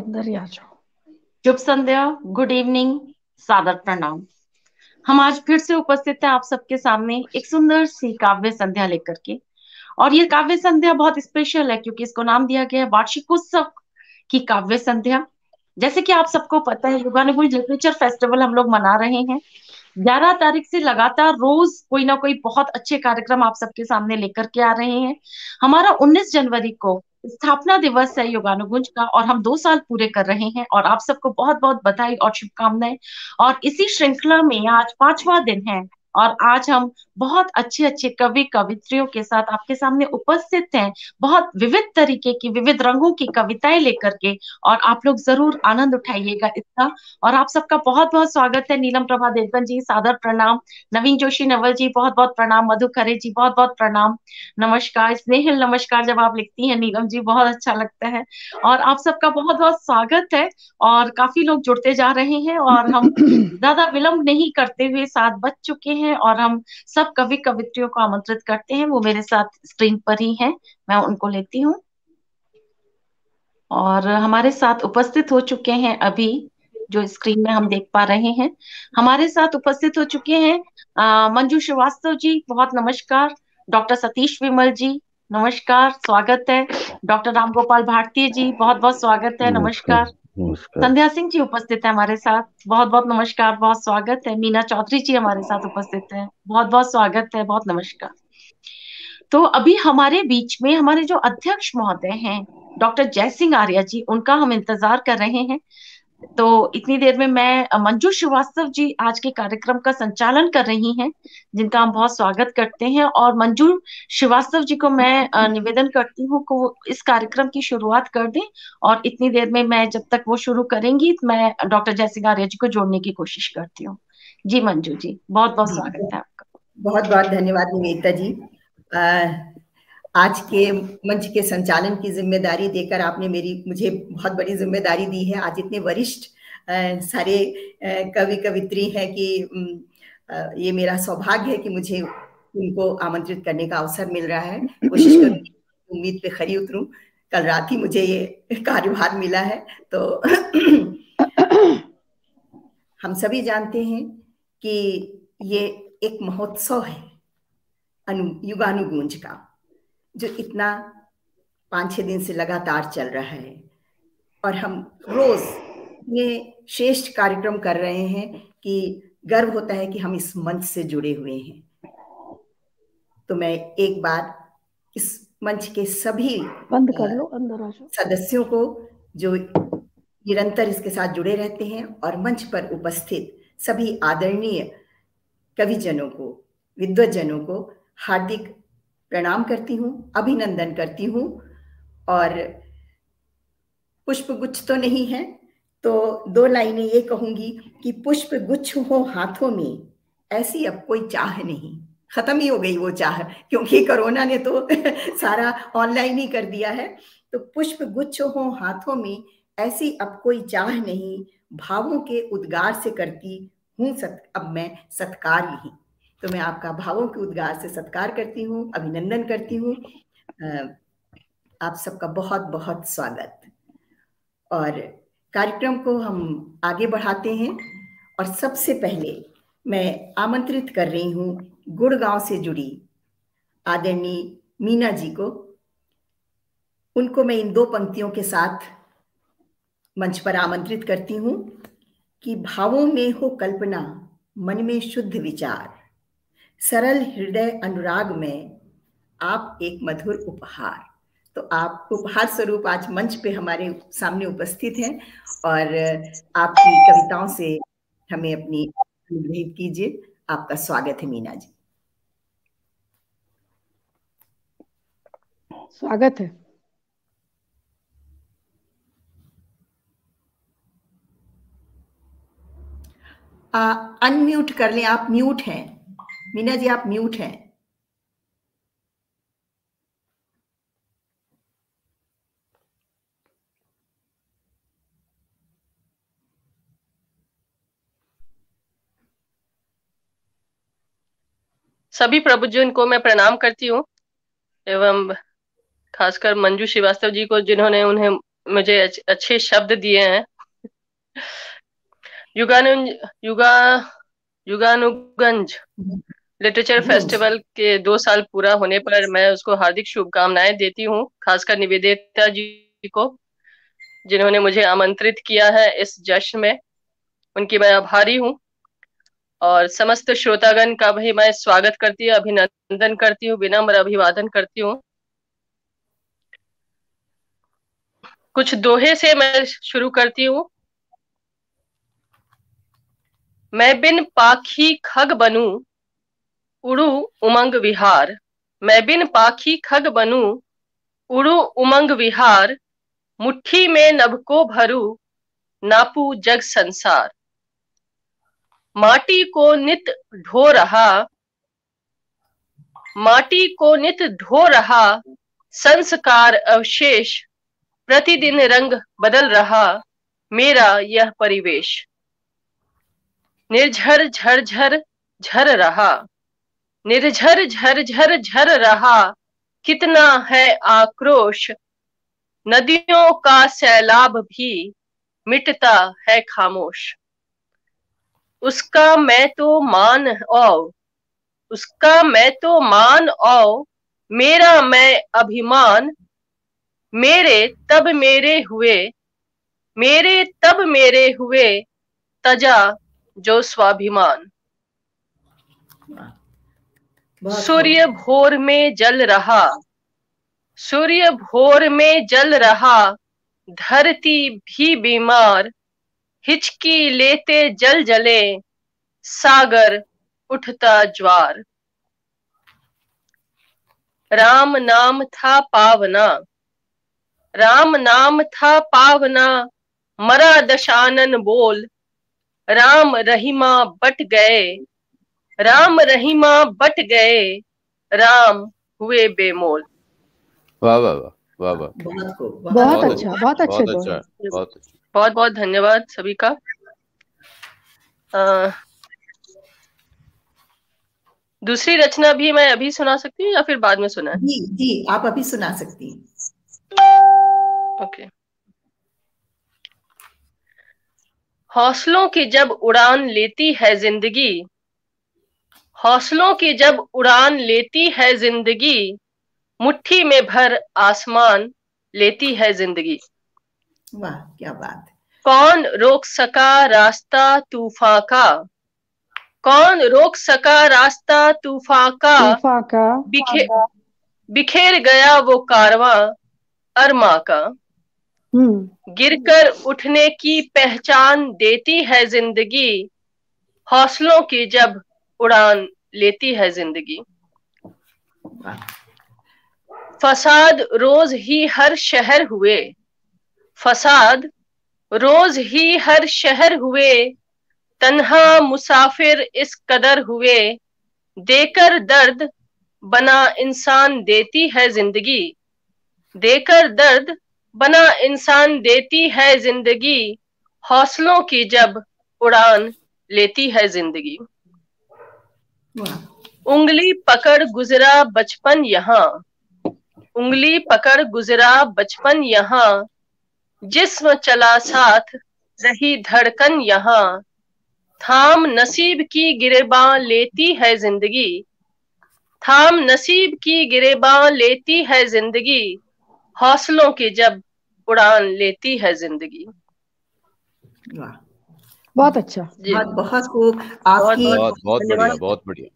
अंदर ही आ जाओ। शुभ संध्या, good evening, सादर प्रणाम। हम आज फिर से उपस्थित हैं आप सबके सामने एक सुंदर सी काव्य संध्या लेकर के। और ये काव्य संध्या बहुत स्पेशल है क्योंकि इसको नाम दिया गया है वार्षिकोत्सव की काव्य संध्या। जैसे कि आप सबको पता है, युगानुग लिटरेचर फेस्टिवल हम लोग मना रहे हैं। 11 तारीख से लगातार रोज कोई ना कोई बहुत अच्छे कार्यक्रम आप सबके सामने लेकर के आ रहे हैं। हमारा 19 जनवरी को स्थापना दिवस है योगानुगुंज का, और हम 2 साल पूरे कर रहे हैं, और आप सबको बहुत बहुत बधाई और शुभकामनाएं। और इसी श्रृंखला में आज 5वां दिन है, और आज हम बहुत अच्छे अच्छे कवि कवित्रियों के साथ आपके सामने उपस्थित हैं। बहुत विविध तरीके की, विविध रंगों की कविताएं लेकर के, और आप लोग जरूर आनंद उठाइएगा इसका। और आप सबका बहुत बहुत स्वागत है। नीलम प्रभा देवगन जी, सादर प्रणाम। नवीन जोशी नवल जी, बहुत बहुत प्रणाम। मधु खरे जी, बहुत बहुत प्रणाम। नमस्कार स्नेहिल, नमस्कार जब आप लिखती हैं नीलम जी, बहुत अच्छा लगता है। और आप सबका बहुत बहुत स्वागत है। और काफी लोग जुड़ते जा रहे हैं, और हम ज्यादा विलंब नहीं करते हुए 7 बज चुके हैं, और हम सब कवि कवित्रियों को आमंत्रित करते हैं। वो मेरे साथ स्क्रीन पर ही हैं, मैं उनको लेती हूँ। और हमारे साथ उपस्थित हो चुके हैं अभी, जो स्क्रीन में हम देख पा रहे हैं, हमारे साथ उपस्थित हो चुके हैं मंजू श्रीवास्तव जी, बहुत नमस्कार। डॉक्टर सतीश विमल जी, नमस्कार, स्वागत है। डॉक्टर राम गोपाल भारती जी, बहुत बहुत स्वागत है, नमस्कार। नमस्कार। नमस्कार। संध्या सिंह जी उपस्थित है हमारे साथ, बहुत बहुत नमस्कार, बहुत स्वागत है। मीना चौधरी जी हमारे साथ उपस्थित है, बहुत बहुत स्वागत है, बहुत नमस्कार। तो अभी हमारे बीच में हमारे जो अध्यक्ष महोदय हैं, डॉक्टर जयसिंह आर्या जी, उनका हम इंतजार कर रहे हैं। तो इतनी देर में मैं मंजू श्रीवास्तव जी आज के कार्यक्रम का संचालन कर रही हैं, जिनका हम बहुत स्वागत करते हैं। और मंजू श्रीवास्तव जी को मैं निवेदन करती हूँ कि वो इस कार्यक्रम की शुरुआत कर दें। और इतनी देर में मैं, जब तक वो शुरू करेंगी, मैं डॉक्टर जयसिंह आर्या जी को जोड़ने की कोशिश करती हूँ। जी मंजू जी, बहुत बहुत जी, स्वागत है आपका। बहुत बहुत धन्यवाद निवेदिता जी। आज के मंच के संचालन की जिम्मेदारी देकर आपने मुझे बहुत बड़ी जिम्मेदारी दी है। आज इतने वरिष्ठ सारे कवि कवित्री हैं कि ये मेरा सौभाग्य है कि मुझे उनको आमंत्रित करने का अवसर मिल रहा है। कोशिश करूंगी, उम्मीद पे खरी उतरूं। कल रात ही मुझे ये कार्यभार मिला है। तो हम सभी जानते हैं कि ये एक महोत्सव है युगानुगूंज का, जो इतना 5-6 दिन से लगातार चल रहा है, और हम रोज ये श्रेष्ठ कार्यक्रम कर रहे हैं कि गर्व होता है कि हम इस मंच से जुड़े हुए हैं। तो मैं एक बार इस मंच के सभी बंद कर लो, अंदर आ जाओ। सदस्यों को, जो निरंतर इसके साथ जुड़े रहते हैं, और मंच पर उपस्थित सभी आदरणीय कविजनों को, विद्वज्जनों को हार्दिक प्रणाम करती हूँ, अभिनंदन करती हूँ। और पुष्प गुच्छ तो नहीं है, तो 2 लाइनें ये कहूंगी कि पुष्प गुच्छ हो हाथों में, ऐसी अब कोई चाह नहीं। खत्म ही हो गई वो चाह, क्योंकि कोरोना ने तो सारा ऑनलाइन ही कर दिया है। तो पुष्प गुच्छ हो हाथों में, ऐसी अब कोई चाह नहीं, भावों के उद्गार से करती हूँ अब मैं सत्कार यही। तो मैं आपका भावों के उद्गार से सत्कार करती हूँ, अभिनंदन करती हूँ। आप सबका बहुत बहुत स्वागत। और कार्यक्रम को हम आगे बढ़ाते हैं, और सबसे पहले मैं आमंत्रित कर रही हूँ गुड़गांव से जुड़ी आदरणीय मीना जी को। उनको मैं इन 2 पंक्तियों के साथ मंच पर आमंत्रित करती हूँ कि भावों में हो कल्पना, मन में शुद्ध विचार, सरल हृदय अनुराग में आप एक मधुर उपहार। तो आप उपहार स्वरूप आज मंच पे हमारे सामने उपस्थित हैं, और आपकी कविताओं से हमें अपनी अनुग्रहित कीजिए। आपका स्वागत है मीना जी। स्वागत है। अनम्यूट कर लें, आप म्यूट हैं मीना जी, आप म्यूट हैं। सभी प्रभुजन को मैं प्रणाम करती हूँ, एवं खासकर मंजू श्रीवास्तव जी को, जिन्होंने उन्हें मुझे अच्छे शब्द दिए हैं। युगानुगंज लिटरेचर फेस्टिवल के 2 साल पूरा होने पर मैं उसको हार्दिक शुभकामनाएं देती हूँ, खासकर निवेदिता जी को, जिन्होंने मुझे आमंत्रित किया है इस जश्न में। उनकी मैं आभारी हूँ और समस्त श्रोतागण का भी मैं स्वागत करती हूँ, अभिनंदन करती हूँ, विनम्र अभिवादन करती हूँ। कुछ दोहे से मैं शुरू करती हूँ। मैं बिन पाखी खग बनूं, उड़ू उमंग विहार। मैं बिन पाखी खग बनूं, उड़ू उमंग विहार। मुट्ठी में नभ को भरू, नापू जग संसार। माटी को नित ढो रहा, माटी को नित ढो रहा, संस्कार अवशेष। प्रतिदिन रंग बदल रहा, मेरा यह परिवेश। निर्झर झरझर झर रहा, निर्झर झरझर झर रहा। कितना है आक्रोश, नदियों का सैलाब भी मिटता है खामोश। उसका मैं तो मान औ, उसका मैं तो मान औ, मेरा मैं अभिमान। मेरे तब मेरे हुए, मेरे तब मेरे हुए, तजा जो स्वाभिमान। सूर्य भोर में जल रहा, सूर्य भोर में जल रहा। धरती भी बीमार, हिचकी लेते जल जले, सागर उठता ज्वार। राम नाम था पावना, राम नाम था पावना। मरा दशानन बोल, राम रहीमा बट गए, राम रहीमा बट गए। राम हुए बेमोल। वाह वाह वाह वाह वाह, बहुत अच्छा, बहुत अच्छे बहुत अच्छा, दोहे। बहुत अच्छा। बहुत बहुत धन्यवाद सभी का। दूसरी रचना भी मैं अभी सुना सकती हूँ या फिर बाद में सुना है? जी जी, आप अभी सुना सकती हैं। ओके। हौसलों की जब उड़ान लेती है जिंदगी, हौसलों की जब उड़ान लेती है जिंदगी। मुट्ठी में भर आसमान लेती है जिंदगी। वाह, क्या बात। कौन रोक सका रास्ता तूफान का, कौन रोक सका रास्ता तूफान का। बिखेर गया वो कारवां अरमा का। गिरकर उठने की पहचान देती है जिंदगी। हौसलों की जब उड़ान लेती है जिंदगी। फसाद रोज ही हर शहर हुए, फसाद रोज ही हर शहर हुए। तन्हा मुसाफिर इस कदर हुए, देकर दर्द बना इंसान देती है जिंदगी। देकर दर्द बना इंसान देती है जिंदगी। हौसलों की जब उड़ान लेती है जिंदगी। उंगली पकड़ गुजरा बचपन यहाँ, उंगली पकड़ गुजरा बचपन यहाँ। जिस्म चला साथ रही धड़कन यहाँ। थाम नसीब की गिरेबां लेती है जिंदगी, थाम नसीब की गिरेबां लेती है जिंदगी। हौसलों की जब उड़ान लेती है जिंदगी। बहुत अच्छा, बहुत बहुत खूब। आपकी बहुत बढ़िया, बहुत बढ़िया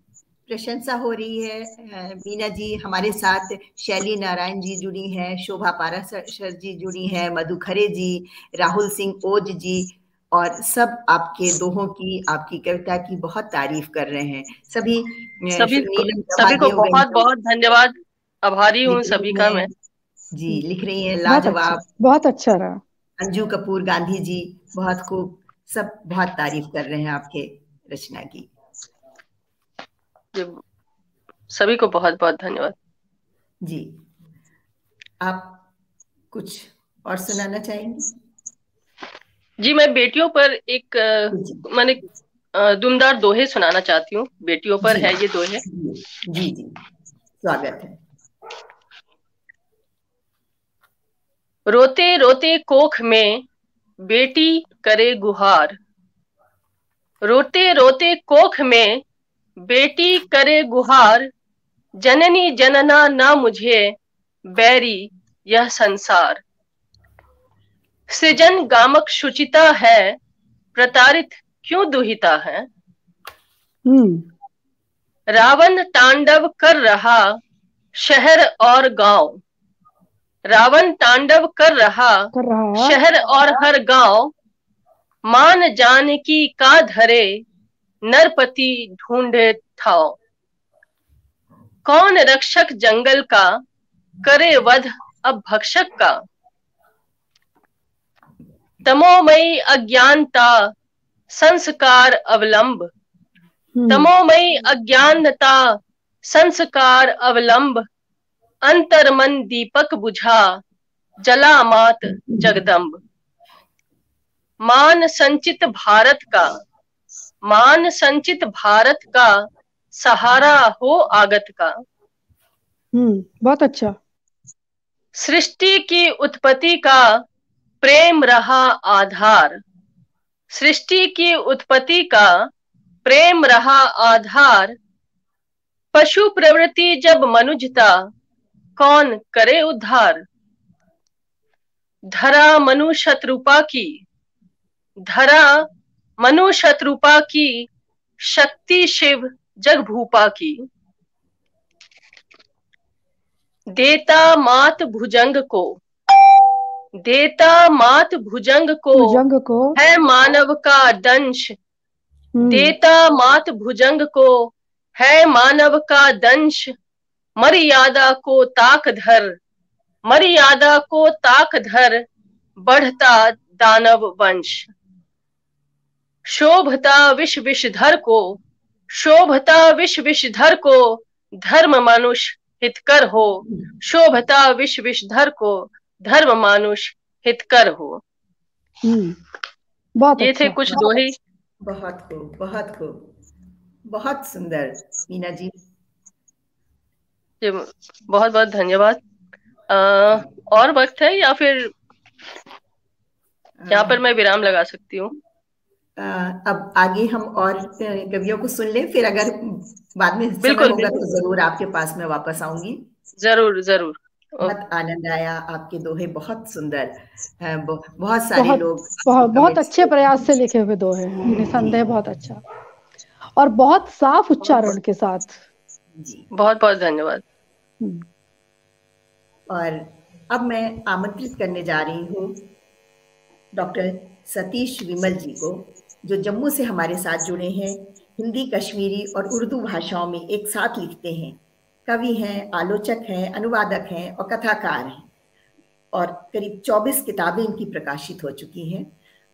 प्रशंसा हो रही है। मीना जी हमारे साथ, शैली नारायण जी जुड़ी हैं, शोभा पाराशर जी जुड़ी हैं, मधु खरे जी, राहुल सिंह ओज जी, और सब आपके दोहों की, आपकी कविता की बहुत तारीफ कर रहे हैं। सभी को बहुत बहुत धन्यवाद, आभारी हूँ सभी का मैं। जी लिख रही हैं, लाजवाब, बहुत अच्छा रहा। अंजू कपूर गांधी जी बहुत खूब, सब बहुत तारीफ कर रहे हैं आपके रचना की। सभी को बहुत बहुत धन्यवाद जी। आप कुछ और सुनाना चाहेंगे? जी, मैं बेटियों पर एक मैंने दुमदार दोहे सुनाना चाहती हूँ। बेटियों पर है ये दोहे। जी जी, स्वागत है। रोते रोते कोख में बेटी करे गुहार। रोते रोते कोख में बेटी करे गुहार, जननी जनना ना मुझे बैरी यह संसार। सृजन गामक शुचिता है, प्रतारित क्यों दुहिता है। रावण तांडव कर रहा शहर और गांव। रावण तांडव कर रहा शहर और हर गांव। मान जानकी का धरे नरपति ढूंढे ठाव। कौन रक्षक जंगल का करे वध अब भक्षक का। तमोमयी अज्ञानता संस्कार अवलंब। तमोमयी अज्ञानता संस्कार अवलंब। अंतर्मन दीपक बुझा जला मात जगदम्ब। मान संचित भारत का, मान संचित भारत का सहारा हो आगत का। बहुत अच्छा। सृष्टि की उत्पत्ति का प्रेम रहा आधार। सृष्टि की उत्पत्ति का प्रेम रहा आधार। पशु प्रवृत्ति जब मनुजता कौन करे उद्धार। धरा मनु शत्रुपा की, धरा मनु शत्रुपा की, शक्ति शिव जग भूपा की। देता मात भुजंग को, देता मात भुजंग को है मानव का दंश। देता मात भुजंग को है मानव का दंश। मर्यादा को ताक धर, मर्यादा को ताक धर, बढ़ता दानव वंश। शोभता विष विषधर को, शोभता विष विषधर को, धर्म मनुष्य हितकर हो। शोभता विष विषधर को, धर्म मानुष हितकर हो। बहुत ये थे कुछ दोहे। बहुत खूब, बहुत खूब, बहुत सुंदर मीना जी। बहुत बहुत धन्यवाद। और वक्त है या फिर यहाँ पर मैं विराम लगा सकती हूँ। अब आगे हम और कवियों को सुन लें, फिर अगर बाद में बिल्कुल होगा तो जरूर आपके पास में वापस आऊंगी। जरूर जरूर। बहुत आनंद आया, आपके दोहे बहुत सुंदर। बहुत सारे लोग बहुत अच्छे प्रयास से लिखे हुए दोहे हैं, निसंदेह बहुत अच्छा, और बहुत साफ उच्चारण के साथ। जी बहुत बहुत धन्यवाद। और अब मैं आमंत्रित करने जा रही हूँ डॉक्टर सतीश विमल जी को, जो जम्मू से हमारे साथ जुड़े हैं। हिंदी, कश्मीरी और उर्दू भाषाओं में एक साथ लिखते हैं, कवि हैं, आलोचक हैं, अनुवादक हैं और कथाकार हैं, और करीब 24 किताबें इनकी प्रकाशित हो चुकी हैं।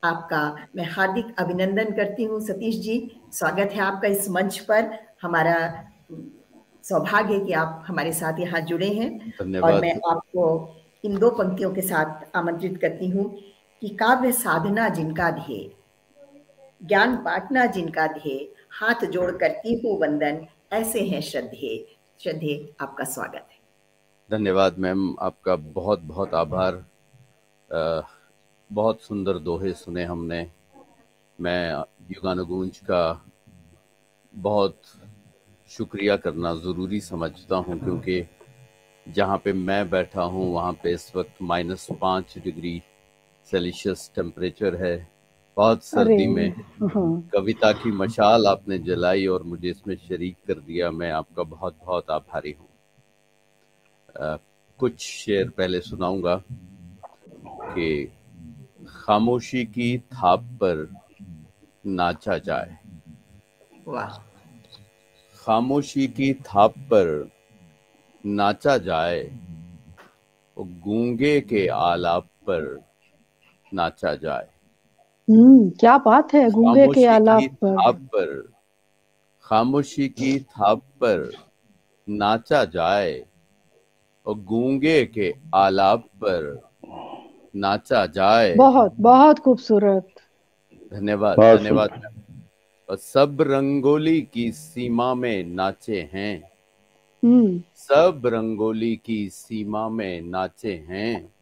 आपका मैं हार्दिक अभिनंदन करती हूँ सतीश जी। स्वागत है आपका इस मंच पर। हमारा सौभाग्य है कि आप हमारे साथ यहाँ जुड़े हैं। और मैं आपको इन दो पंक्तियों के साथ आमंत्रित करती हूँ कि काव्य साधना जिनका ध्येय, ज्ञान बांटना जिनका ध्येय, हाथ जोड़ करती हूँ वंदन, ऐसे हैं श्रद्धेय। श्रद्धेय, आपका स्वागत है। धन्यवाद मैम, आपका बहुत बहुत आभार। बहुत सुंदर दोहे सुने हमने। मैं युगानुगूंज का बहुत शुक्रिया करना ज़रूरी समझता हूँ, क्योंकि जहाँ पे मैं बैठा हूँ वहाँ पे इस वक्त -5 डिग्री सेल्सियस टेम्परेचर है। बहुत सर्दी में कविता की मशाल आपने जलाई और मुझे इसमें शरीक कर दिया। मैं आपका बहुत बहुत आभारी हूँ। कुछ शेर पहले सुनाऊंगा कि खामोशी की थाप पर नाचा जाए। वाह। खामोशी की थाप पर नाचा जाए, गूंगे के आलाप पर नाचा जाए। क्या बात है, गूंगे के आलाप पर। खामोशी की थाप पर नाचा जाए और गूंगे के आलाप पर नाचा जाए। बहुत बहुत खूबसूरत। धन्यवाद धन्यवाद। और सब रंगोली की सीमा में नाचे हैं, सब रंगोली की सीमा में नाचे हैं,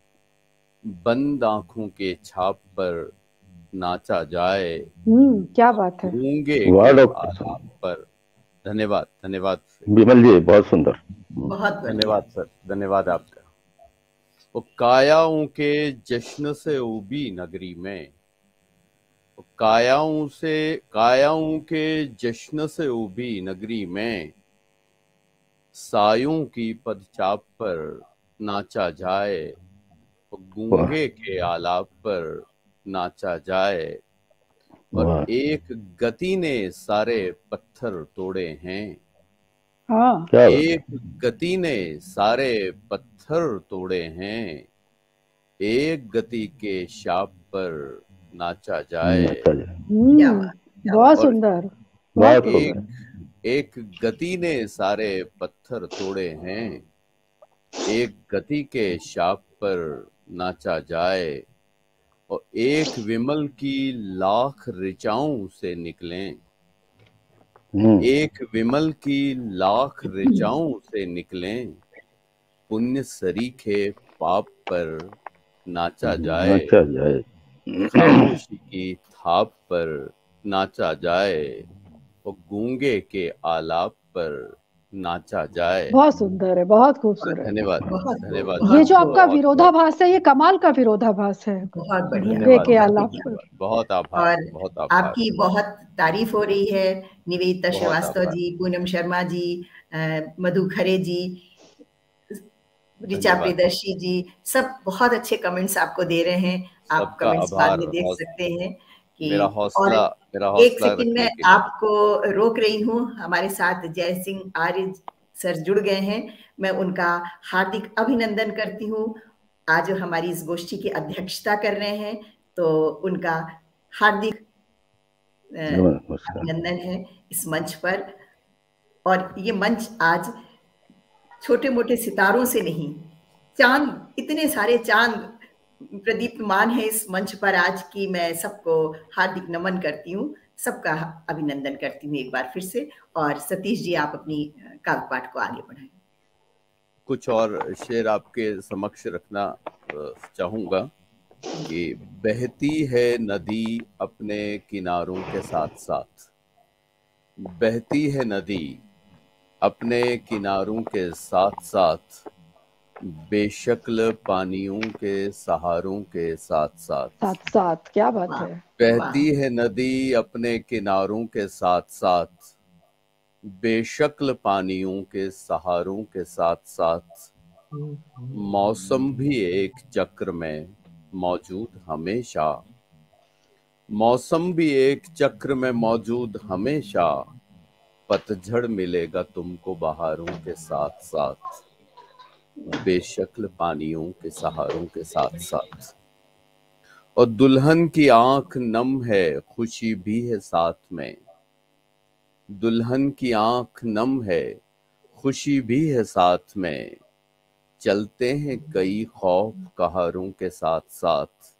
बंद आंखों के छाप पर नाचा जाए, क्या बात है। गूंगे वाह के डॉक्टर आलाप साहब, पर। धन्यवाद, धन्यवाद, विमल जी बहुत सुंदर। बहुत बढ़िया। धन्यवाद सर, धन्यवाद आपका। वो कायाओं के जश्न से उबी नगरी में, कायाओं के जश्न से उबी नगरी में, सायों की पदचाप पर नाचा जाए, गूंगे के आलाप पर नाचा जाए। और वाह एक गति ने सारे पत्थर तोड़े हैं, हाँ, क्या बात है। एक गति ने सारे पत्थर तोड़े हैं, एक गति के शाप पर नाचा जाए। अच्छा जी, क्या बात, क्या बहुत और सुंदर, बहुत बहुत एक सुंदर। एक गति ने सारे पत्थर तोड़े हैं, एक गति के शाप पर नाचा जाए। और एक विमल की लाख ऋचाओं से निकलें, एक विमल की लाख ऋचाओं से निकलें, पुण्य सरीखे पाप पर नाचा जाए, अच्छा जाए। खामोशी की थाप पर नाचा जाए, और गूंगे के आलाप पर नाचा जाए। बहुत सुंदर है, बहुत खूबसूरत। धन्यवाद, बहुत धन्यवाद। ये जो बहुत आपका बहुत विरोधाभास है, ये कमाल का विरोधाभास है। बहुत बढ़िया, गूंगे के बहुत आलाप बढ़िया। पर। बहुत आभार, और बहुत आभार। आपकी बहुत तारीफ हो रही है। निवेदिता बहुत श्रीवास्तव आभार। जी, पूनम शर्मा जी, मधु खरे जी, ऋचा धन्यवाद। प्रियदर्शी जी, सब बहुत अच्छे कमेंट्स आपको दे रहे हैं। आप सबका कमेंट्स बाद आभार। में देख सकते हैं कि मेरा और हौसला एक सेकंड रखने में के लिए। आपको रोक रही हूँ। हमारे साथ जय सिंह आर्य सर जुड़ गए हैं, मैं उनका हार्दिक अभिनंदन करती हूँ। आज हमारी इस गोष्ठी की अध्यक्षता कर रहे हैं, तो उनका हार्दिक अभिनंदन है इस मंच पर। और ये मंच आज छोटे मोटे सितारों से नहीं, चांद, इतने सारे चांद प्रदीप्तमान है इस मंच पर आज की। मैं सबको हार्दिक नमन करती हूँ, सबका अभिनंदन करती हूँ एक बार फिर से। और सतीश जी, आप अपनी काव्य पाठ को आगे बढ़ाएं। कुछ और शेर आपके समक्ष रखना चाहूंगा कि बहती है नदी अपने किनारों के साथ साथ, बहती है नदी अपने किनारों के साथ साथ, बेशक्ल पानियों के सहारों के साथ साथ। साथ साथ, क्या बात है। बहती है नदी अपने किनारों के साथ साथ, बेशक्ल पानियों के सहारों के साथ साथ। मौसम भी एक चक्र में मौजूद हमेशा, मौसम भी एक चक्र में मौजूद हमेशा, पतझड़ मिलेगा तुमको बहारों के साथ साथ, बेशक्ल पानियों के सहारों के साथ साथ। और दुल्हन की आंख नम है, खुशी भी है साथ में, दुल्हन की आंख नम है, खुशी भी है साथ में। चलते हैं कई खौफ कहारों के साथ साथ,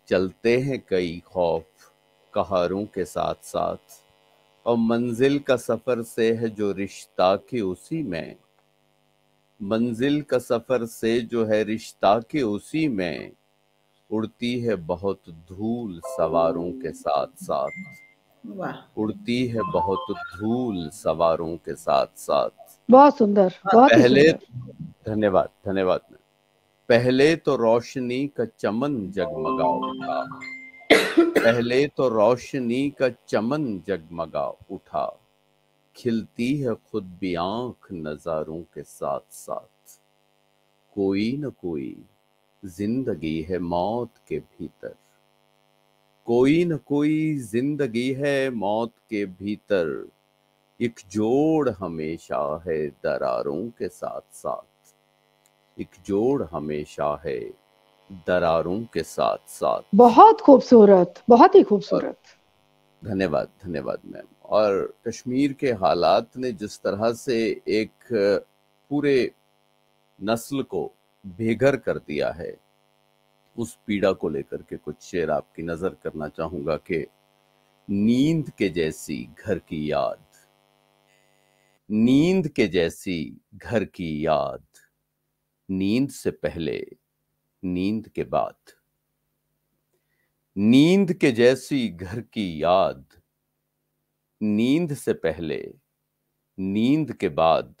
चलते हैं कई खौफ कहारों के साथ साथ। और मंजिल का सफर से है जो रिश्ता के उसी में, मंजिल का सफर से जो है रिश्ता के उसी में, उड़ती है बहुत धूल सवारों के साथ साथ, उड़ती है बहुत धूल सवारों के साथ साथ। बहुत सुंदर, बहुत ही पहले, सुंदर। धन्यवाद, धन्यवाद। पहले तो रोशनी का चमन जगमगा उठा, पहले तो रोशनी का चमन जगमगा उठा, खिलती है खुद भी आंख नजारों के साथ साथ। कोई न कोई जिंदगी है मौत के भीतर, कोई न कोई जिंदगी है मौत के भीतर, एक जोड़ हमेशा है दरारों के साथ साथ, एक जोड़ हमेशा है दरारों के साथ साथ। बहुत खूबसूरत, बहुत ही खूबसूरत। धन्यवाद, धन्यवाद मैम। और कश्मीर के हालात ने जिस तरह से एक पूरे नस्ल को बेघर कर दिया है, उस पीड़ा को लेकर के कुछ शेर आपकी नजर करना चाहूंगा कि नींद के जैसी घर की याद, नींद के जैसी घर की याद, नींद से पहले नींद के बाद। नींद के जैसी घर की याद, नींद से पहले नींद के बाद।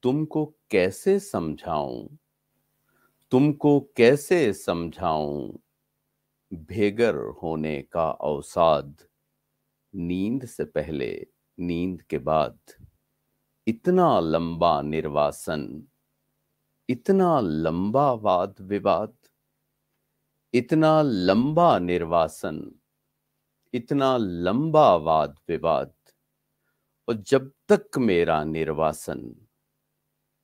तुमको कैसे समझाऊं, तुमको कैसे समझाऊं, बेघर होने का अवसाद। नींद से पहले नींद के बाद। इतना लंबा निर्वासन, इतना लंबा वाद विवाद, इतना लंबा निर्वासन, इतना लंबा वाद विवाद। और जब तक मेरा निर्वासन,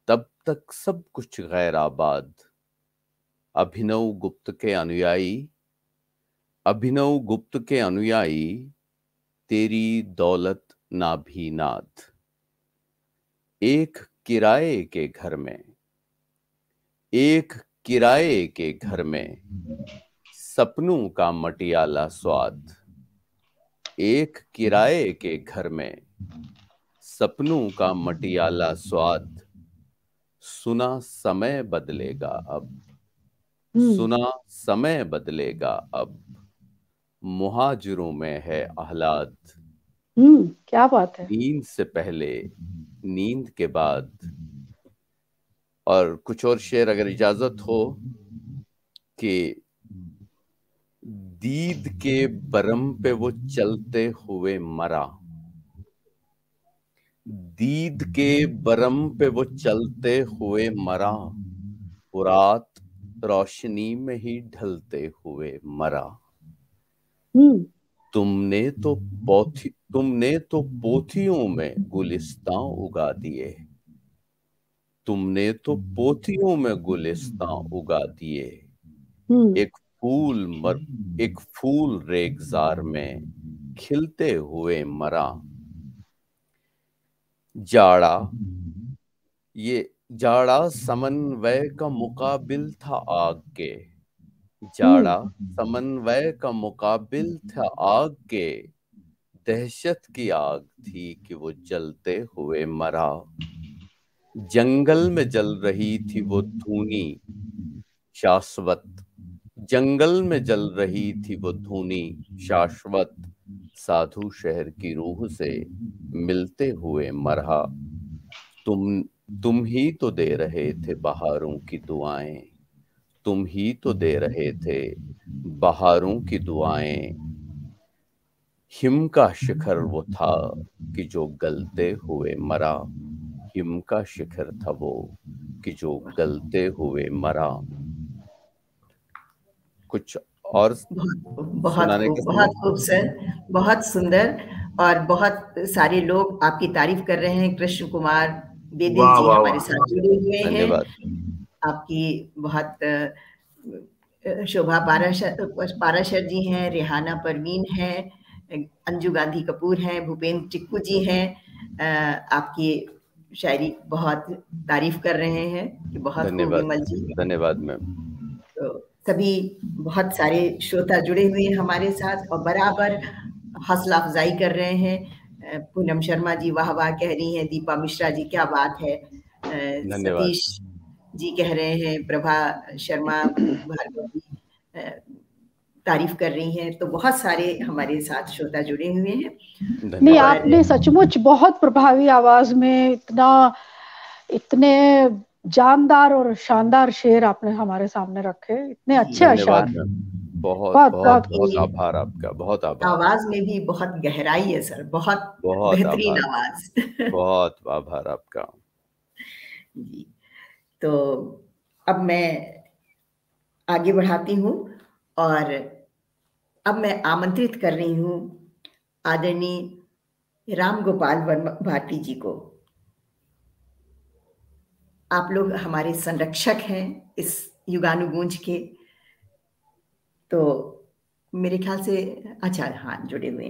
तब तक सब कुछ गैर आबाद। अभिनव गुप्त के अनुयायी, अभिनव गुप्त के अनुयायी, तेरी दौलत ना भी नाद। एक किराए के घर में, एक किराए के घर में, सपनों का मटियाला स्वाद। एक किराए के घर में, सपनों का मटियाला स्वाद। सुना समय बदलेगा अब, सुना समय बदलेगा अब। मुहाजिरों में है आह्लाद। क्या बात है। नींद से पहले नींद के बाद। और कुछ और शेर अगर इजाजत हो कि दीद के बरम पे वो चलते हुए मरा, दीद के बरम पे वो चलते हुए मरा। रात रोशनी में ही ढलते हुए मरा। तुमने तो पोथियों में गुलिस्तां उगा दिए, तुमने तो पोथियों में गुलिस्तां उगा दिए। एक फूल रेगजार में खिलते हुए मरा। जाड़ा समन्वय का मुकाबिल था आग के, जाड़ा समन्वय का मुकाबिल था आग के। दहशत की आग थी कि वो जलते हुए मरा। जंगल में जल रही थी वो धूनी शाश्वत, जंगल में जल रही थी वो धूनी शाश्वत। साधु शहर की रूह से मिलते हुए मरा। तुम ही तो दे रहे थे बहारों की दुआएं, तुम ही तो दे रहे थे बहारों की दुआएं। हिम का शिखर वो था कि जो गलते हुए मरा, हिम का शिखर था वो कि जो गलते हुए मरा। कुछ और बहुत खूब सर, बहुत सुंदर। और बहुत सारे लोग आपकी तारीफ कर रहे हैं। कृष्ण कुमार बेदी जी हमारे साथ जुड़े हुए हैं। धन्यवाद। आपकी बहुत शोभा पाराशर जी हैं, रेहाना परवीन है, अंजू गांधी कपूर हैं, भूपेंद्र टिक्कू जी हैं। आपकी शायरी बहुत तारीफ कर रहे हैं कि बहुत खूब विमल जी। धन्यवाद मैम। तो सभी बहुत सारे श्रोता जुड़े हुए हैं हमारे साथ और बराबर हौसला अफजाई कर रहे हैं। पूनम शर्मा जी वाह वाह कह रही हैं, दीपा मिश्रा जी क्या बात है, सतीश जी कह रहे हैं, प्रभा शर्मा भार्गव जी तारीफ कर रही हैं। तो बहुत सारे हमारे साथ श्रोता जुड़े हुए हैं। नहीं, आपने सचमुच बहुत प्रभावी आवाज में इतने जानदार और शानदार शेर आपने हमारे सामने रखे, इतने अच्छे अशार। बहुत आभार आपका, बहुत आभार। आवाज में भी बहुत गहराई है सर, बहुत बेहतरीन आवाज। बहुत आभार आपका जी। तो अब मैं आगे बढ़ाती हूँ और अब मैं आमंत्रित कर रही हूँ आदरणीय राम गोपाल भारती जी को। आप लोग हमारे संरक्षक हैं इस युगानुगूंज के, तो मेरे ख्याल से अच्छा हाँ जुड़े हुए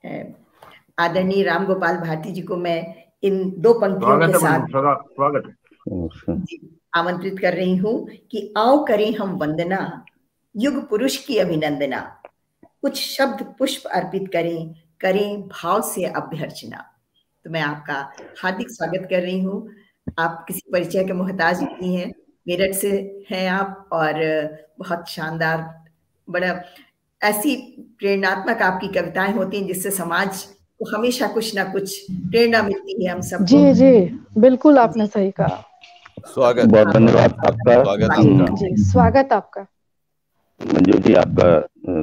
हैं। आदरणीय राम गोपाल भारती जी को मैं इन दो पंक्तियों के साथ स्वागत आमंत्रित कर रही हूँ कि आओ करें हम वंदना, युग पुरुष की अभिनंदना। कुछ शब्द पुष्प अर्पित करें, करें भाव से अभ्यर्चना। तो मैं आपका हार्दिक स्वागत कर रही हूँ। आप किसी परिचय के मोहताज नहीं हैं, मेरठ से हैं आप, और बहुत शानदार, बड़ा ऐसी प्रेरणात्मक आपकी कविताएं होती हैं जिससे समाज को हमेशा कुछ ना कुछ प्रेरणा मिलती है हम सबको। जी जी बिल्कुल, आपने सही कहा। स्वागत, बहुत धन्यवाद आपका। स्वागत आपका। जी स्वागत आपका। मंजू जी आपका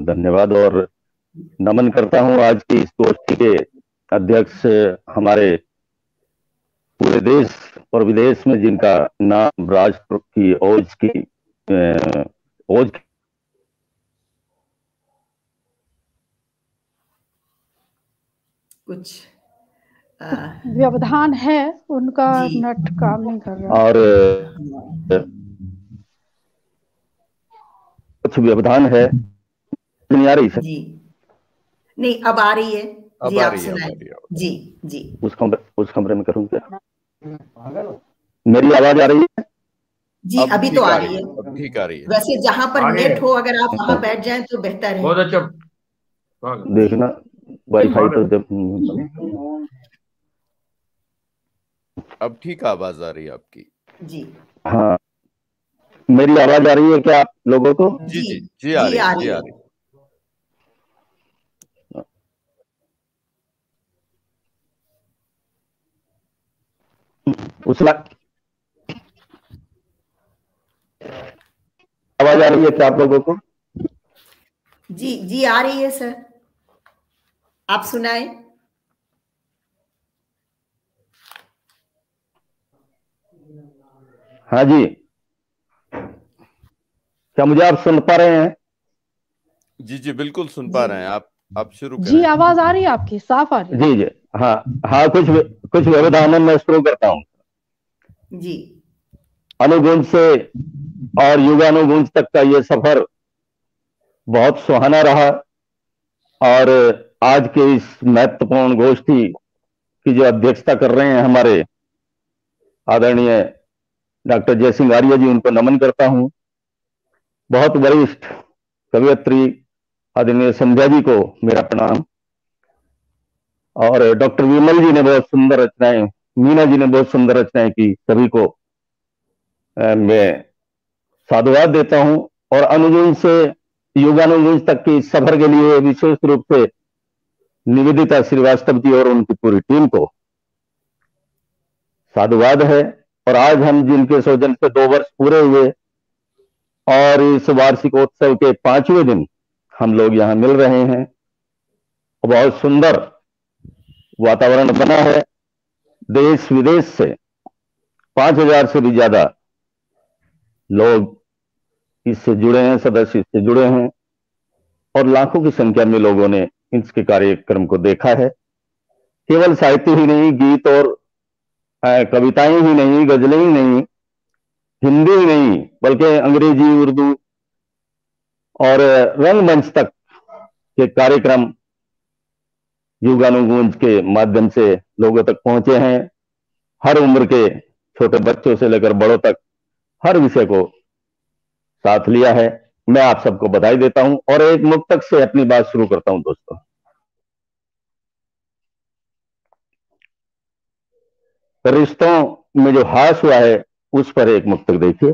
धन्यवाद, और नमन करता हूं आज की इस गोष्ठी के अध्यक्ष हमारे पूरे देश और विदेश में जिनका नाम राष्ट्र की ओज की ओज कुछ व्यवधान है उनका, जी। नट काम नहीं कर रहा और कुछ व्यवधान है, नहीं आ रही सर? जी नहीं, अब आ रही है अब जी, आ आप रही है, सुनाएं। अब आ रही है। जी जी उस कमरे में करूं क्या? मेरी आवाज आ रही है? जी अब अभी ठीक तो आ आ रही है। अब ठीक आ रही है। वैसे जहां पर आगे। नेट हो, अगर आप वहां बैठ जाएं तो बेहतर है। बहुत अच्छा। देखना वाईफाई तो जब अब ठीक आवाज आ रही है आपकी। जी हाँ, मेरी आवाज आ रही है क्या आप लोगों को? जी जी जी आ रही है, जी आ रही है। उस आवाज आ रही है क्या आप लोगों को? जी जी आ रही है सर, आप सुनाएं। हाँ जी, क्या मुझे आप सुन पा रहे हैं? जी जी बिल्कुल सुन पा रहे हैं। आप शुरू करें। जी आवाज आ रही है आपकी, साफ आ रही है। जी जी हाँ हाँ, कुछ व्यवधान मैं शुरू करता हूँ। जी अनुगुंज से और युगानुगुंज तक का ये सफर बहुत सुहाना रहा, और आज के इस महत्वपूर्ण गोष्ठी की जो अध्यक्षता कर रहे हैं हमारे आदरणीय डॉक्टर जयसिंह आर्य जी, उनको नमन करता हूं। बहुत वरिष्ठ कवयित्री आदरणीय संध्या जी को मेरा प्रणाम, और डॉक्टर विमल जी ने बहुत सुंदर रचनाएं, मीना जी ने बहुत सुंदर रचनाएं की, सभी को मैं साधुवाद देता हूं। और अनुगुंज से युगानुगुंज तक की सफर के लिए विशेष रूप से निवेदिता श्रीवास्तव जी और उनकी पूरी टीम को साधुवाद है। और आज हम जिनके सौजन्य से 2 वर्ष पूरे हुए और इस वार्षिकोत्सव के 5वें दिन हम लोग यहां मिल रहे हैं, बहुत सुंदर वातावरण बना है। देश विदेश से 5000 से भी ज्यादा लोग इससे जुड़े हैं, सदस्य इससे जुड़े हैं, और लाखों की संख्या में लोगों ने इसके कार्यक्रम को देखा है। केवल साहित्य ही नहीं, गीत और कविताएं ही नहीं, गजलें ही नहीं, हिंदी ही नहीं, बल्कि अंग्रेजी, उर्दू और रंगमंच तक के कार्यक्रम युगानुगुंज के माध्यम से लोगों तक पहुंचे हैं। हर उम्र के छोटे बच्चों से लेकर बड़ों तक हर विषय को साथ लिया है। मैं आप सबको बधाई देता हूं, और एक मुक्तक से अपनी बात शुरू करता हूं दोस्तों। रिश्तों में जो हास हुआ है उस पर एक मुक्तक देखिए।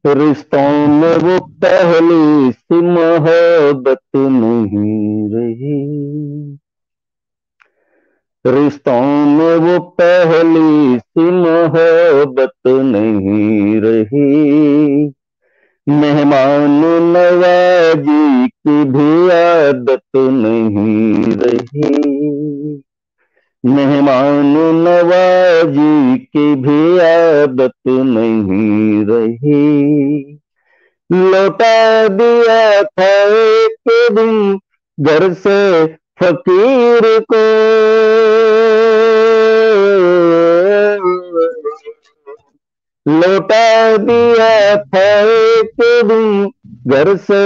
रिश्तों में वो पहली सी मोहब्बत नहीं रही, रिश्तों में वो पहली सी मोहब्बत नहीं रही, मेहमान नवाजी की भी आदत नहीं रही, मेहमान नवाजी की भी आदत नहीं रही। लौटा दिया था एक दिन घर से फकीर को, लौटा दिया था एक दिन घर से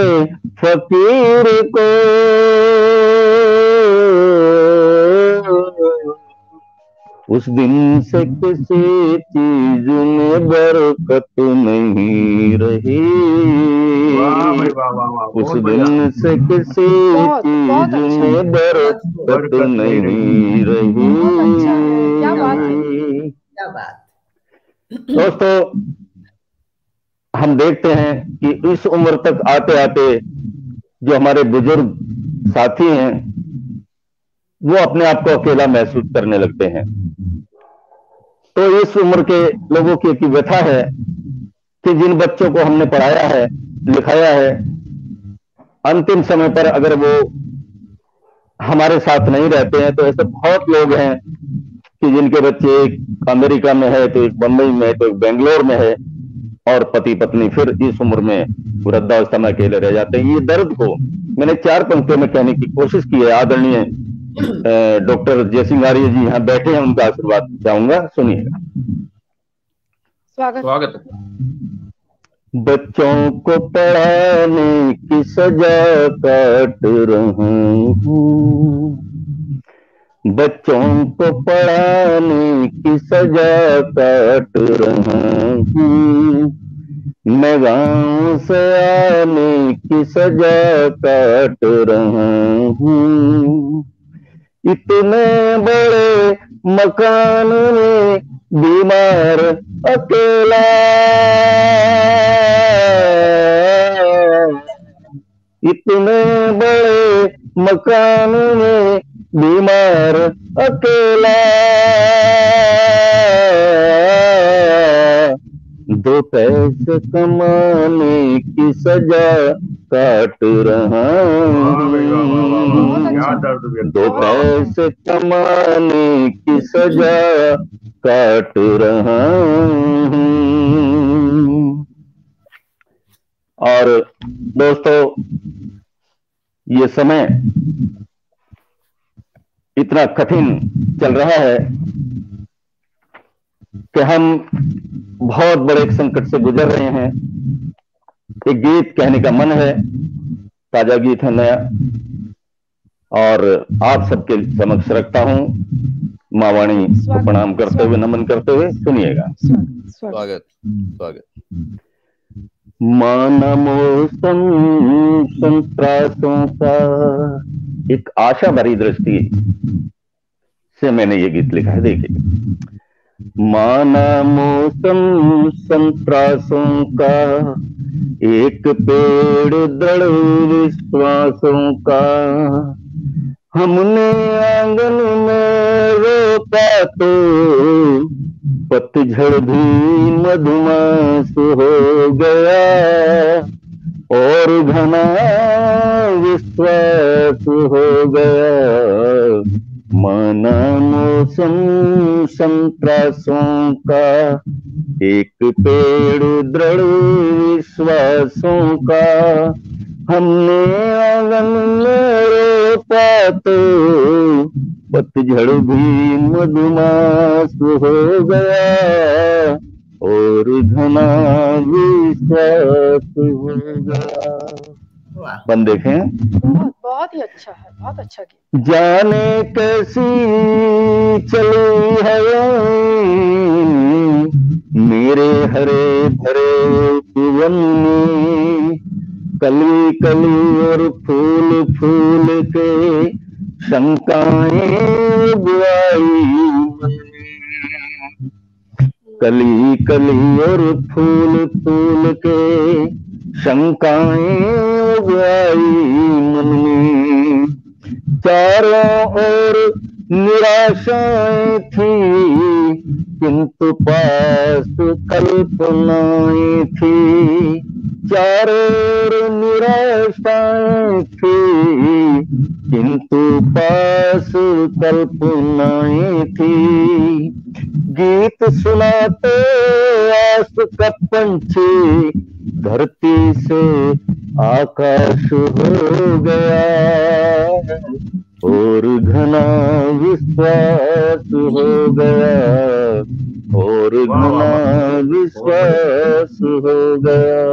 फकीर को, उस दिन से किसी चीज में बरकत नहीं रही, उस दिन से किसी चीज में बरकत नहीं रही। बहुत अच्छा है, क्या बात है। क्या बात। दोस्तों, हम देखते हैं कि इस उम्र तक आते आते जो हमारे बुजुर्ग साथी हैं वो अपने आप को अकेला महसूस करने लगते हैं। तो इस उम्र के लोगों की एक व्यथा है कि जिन बच्चों को हमने पढ़ाया है, लिखाया है, अंतिम समय पर अगर वो हमारे साथ नहीं रहते हैं, तो ऐसे बहुत लोग हैं कि जिनके बच्चे एक अमेरिका में है, तो एक बंबई में है, तो एक बेंगलोर में है, और पति पत्नी फिर इस उम्र में वृद्धावस्था में अकेले रह जाते हैं। ये दर्द को मैंने 4 पंक्तियों में कहने की कोशिश की है। आदरणीय डॉक्टर जयसिंह आर्य जी यहाँ बैठे हैं, उनका आशीर्वाद चाहूंगा, सुनिएगा। स्वागत। बच्चों को पढ़ाने की सजा काट रहा हूँ, बच्चों को पढ़ाने की सजा काट रहा हूँ, मैं गाँव से आने की सजा काट रहा हूँ। इतने बड़े मकान में बीमार अकेला, इतने बड़े मकान में बीमार अकेला, 2 पैसे कमाने की सजा काट रहा हूँ, 2 पैसे कमाने की सजा काट रहा हूँ। और दोस्तों, ये समय इतना कठिन चल रहा है कि हम बहुत बड़े एक संकट से गुजर रहे हैं। एक गीत कहने का मन है, ताजा गीत है, नया, और आप सबके समक्ष रखता हूं, माँ वाणी को प्रणाम करते हुए, नमन करते हुए, सुनिएगा। स्वागत स्वागत। माना मौसम संत्रासों का, एक आशा भरी दृष्टि से मैंने ये गीत लिखा है। देखिए, माना मौसम संत्रासों का, एक पेड़ दृढ़ विश्वासों का, हमने आंगन में रोपा तो पतझड़ भी मधुमास हो गया, और घना विश्वास हो गया। माना मौसम संत्रासों का, एक पेड़ दृढ़ विश्वासों का, हमने आंगन में रोपा तो पतझड़ भी मधुमास हो गया, और घना विश्वास हो गया। बन देखें, बहुत ही अच्छा है, बहुत अच्छा गीत। जाने कैसी चली हवा मेरे हरे भरे जीवन में, कली कली और फूल फूल के शंकाएं उगवाई, कली कली और फूल फूल के शंकाएं उगवाई मन में। चारों ओर निराशाएं थी, किंतु पास कल्पनाएं थी। चारों ओर निराशाएं थी, किंतु पास कल्पनाएं थी। गीत सुनाते आस का पंछी, धरती से आकाश हो गया, और घना विश्वास हो गया, और घना विश्वास हो गया।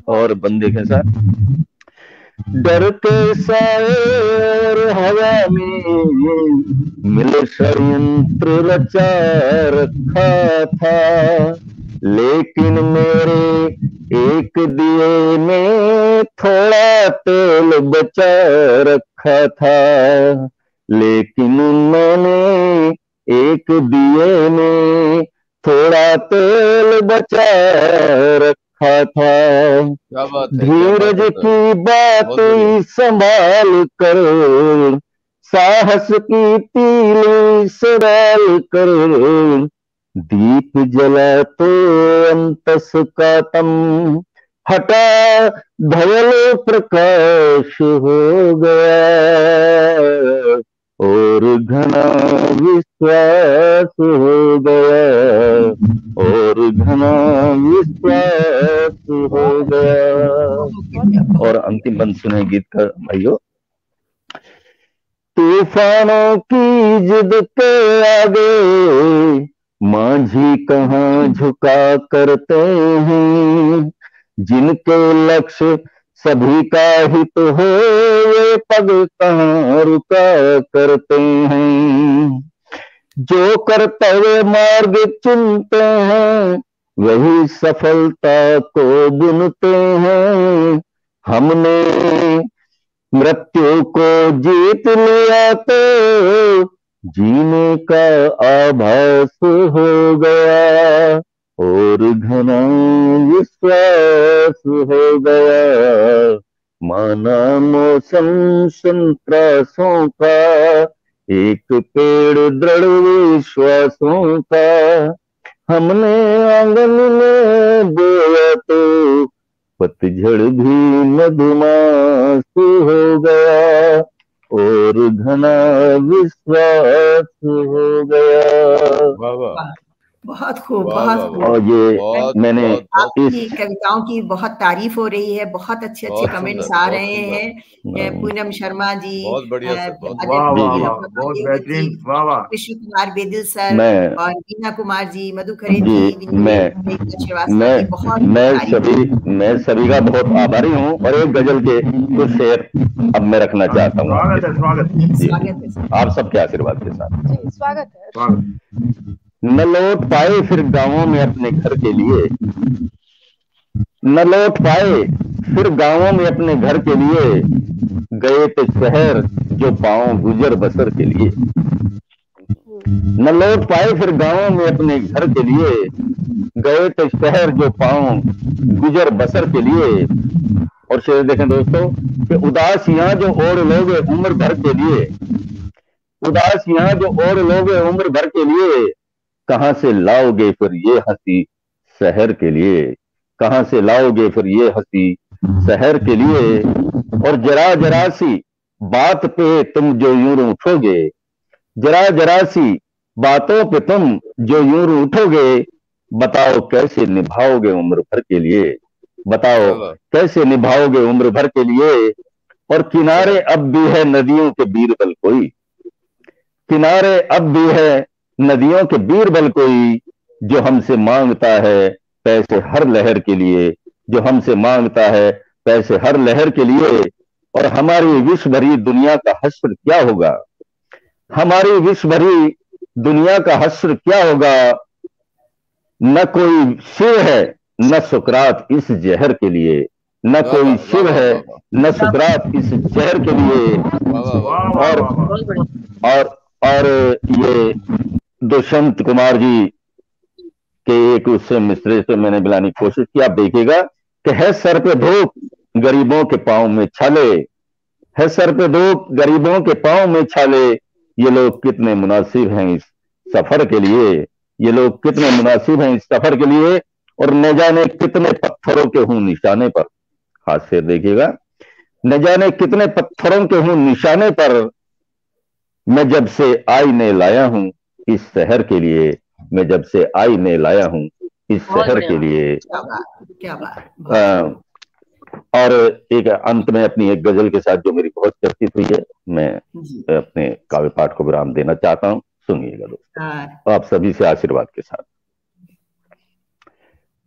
और बंदे के साथ डर के साए और हवा में मिल षड्यंत्र रचा रखा था, लेकिन मेरे एक दिए में थोड़ा तेल बचा रखा था, लेकिन मैंने एक दिए में थोड़ा तेल बचा रखा था, क्या बात है, धीरज की बात संभाल कर, साहस की तीली से डाल कर, दीप जला तो अंतस का तम, हटा धवल प्रकाश हो गया, और घना विश्वास हो गया, और घना विश्वास हो गया। और अंतिम बंद सुने गीत का भाइयों। तूफानों की जिद के आगे माझी कहाँ झुका करते हैं, जिनके लक्ष्य सभी का हित हो वे पग कहाँ रुका करते हैं, जो कर्तव्य मार्ग चुनते हैं वही सफलता को बुनते हैं, हमने मृत्यु को जीत लिया तो जीने का आभास हो गया, और घना विश्वास हो गया, माना मौसम संतरासों का, एक पेड़ दृढ़ विश्वासों का, हमने आंगन में बोया तो पतझड़ भी मधुमास हो गया, और घना विश्वास हो गया। बहुत खूब, बहुत खूब। और ये मैंने आपकी कविताओं की बहुत तारीफ हो रही है, बहुत अच्छे अच्छे कमेंट्स आ रहे हैं। पूनम शर्मा जी, बहुत बढ़िया, बहुत बेहतरीन, कृष्ण कुमार बेदिल सर और मीना कुमार जी, मधु खरे जी, मैं सभी का बहुत आभारी हूँ। और एक गजल के कुछ शेर अब मैं रखना चाहता हूँ, स्वागत आप सबके आशीर्वाद के साथ। स्वागत है। न लौट पाए फिर गांवों में अपने घर के लिए, न लौट पाए फिर गांवों में अपने घर के लिए, गए थे शहर जो पांव गुजर बसर के लिए, न लौट पाए फिर गांवों में अपने घर के लिए, गए थे शहर जो पांव गुजर बसर के लिए। और शेर देखें दोस्तों कि उदासियां जो और लोगे उम्र भर के लिए, उदासियां जो और लोगे उम्र भर के लिए, कहां से लाओगे फिर ये हंसी शहर के लिए, कहां से लाओगे फिर ये हंसी शहर के लिए। और जरा जरा सी बात पे तुम जो यूं उठोगे, जरा जरा सी बातों पे तुम जो यूं उठोगे, बताओ कैसे निभाओगे उम्र भर के लिए, बताओ कैसे निभाओगे उम्र भर के लिए। और किनारे अब भी है नदियों के बीरबल कोई, किनारे अब भी है नदियों के बीरबल कोई, जो हमसे मांगता है पैसे हर लहर के लिए, जो हमसे मांगता है पैसे हर लहर के लिए। और हमारी विश्व भरी दुनिया का हश्र क्या होगा, हमारी विश्व भरी दुनिया का हश्र क्या होगा, न कोई शिव है न सुकरात इस जहर के लिए, न कोई शिव है न सुकरात इस जहर के लिए। और ये दुष्यंत कुमार जी के एक उससे मिसरे से मैंने बुलाने की कोशिश की। आप देखिएगा कि है सर पे धूप गरीबों के पांव में छाले, है सर पे धूप गरीबों के पांव में छाले, ये लोग कितने मुनासिब हैं इस सफर के लिए, ये लोग कितने मुनासिब हैं इस सफर के लिए। और न जाने कितने पत्थरों के हूं निशाने पर, हाथ से देखिएगा, न जाने कितने पत्थरों के हूं निशाने पर, मैं जब से आईने लाया हूं इस शहर के लिए, मैं जब से आईने लाया हूं इस शहर के लिए। क्या बात। और एक अंत में अपनी एक गजल के साथ जो मेरी बहुत चर्चित हुई है, मैं अपने काव्य पाठ को विराम देना चाहता हूं। सुनिएगा दोस्तों, आप सभी से आशीर्वाद के साथ,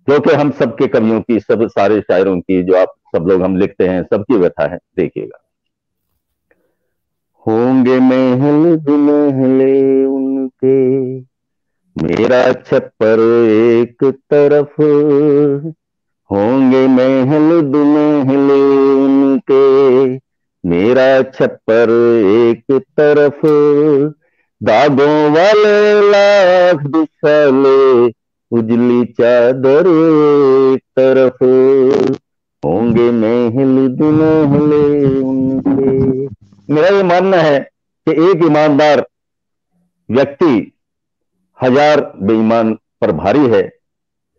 क्योंकि हम सबके कवियों की, सब सारे शायरों की, जो आप सब लोग हम लिखते हैं, सबकी व्यथा है। देखिएगा, होंगे महल दुमहले उनके, मेरा छप्पर एक तरफ, होंगे महल दुमहले उनके, मेरा छप्पर एक तरफ, दागों वाले लाख दुशाले उजली चादर एक तरफ, होंगे महल दुल्हले उनके। मेरा ये मानना है कि एक ईमानदार व्यक्ति 1000 बेईमान पर भारी है,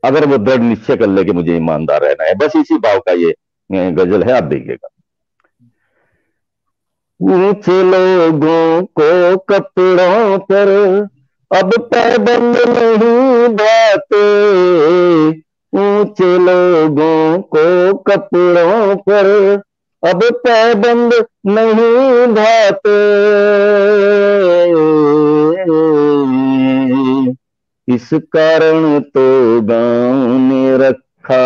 अगर वो दृढ़ निश्चय कर ले कि मुझे ईमानदार रहना है। बस इसी भाव का ये गजल है, आप देखिएगा। ऊंचे लोगों को कपड़ों पर अब पाबंद नहीं बाते, ऊंचे लोगों को कपड़ों पर अब पाबंद नहीं भाते, इस कारण तो गांव ने रखा,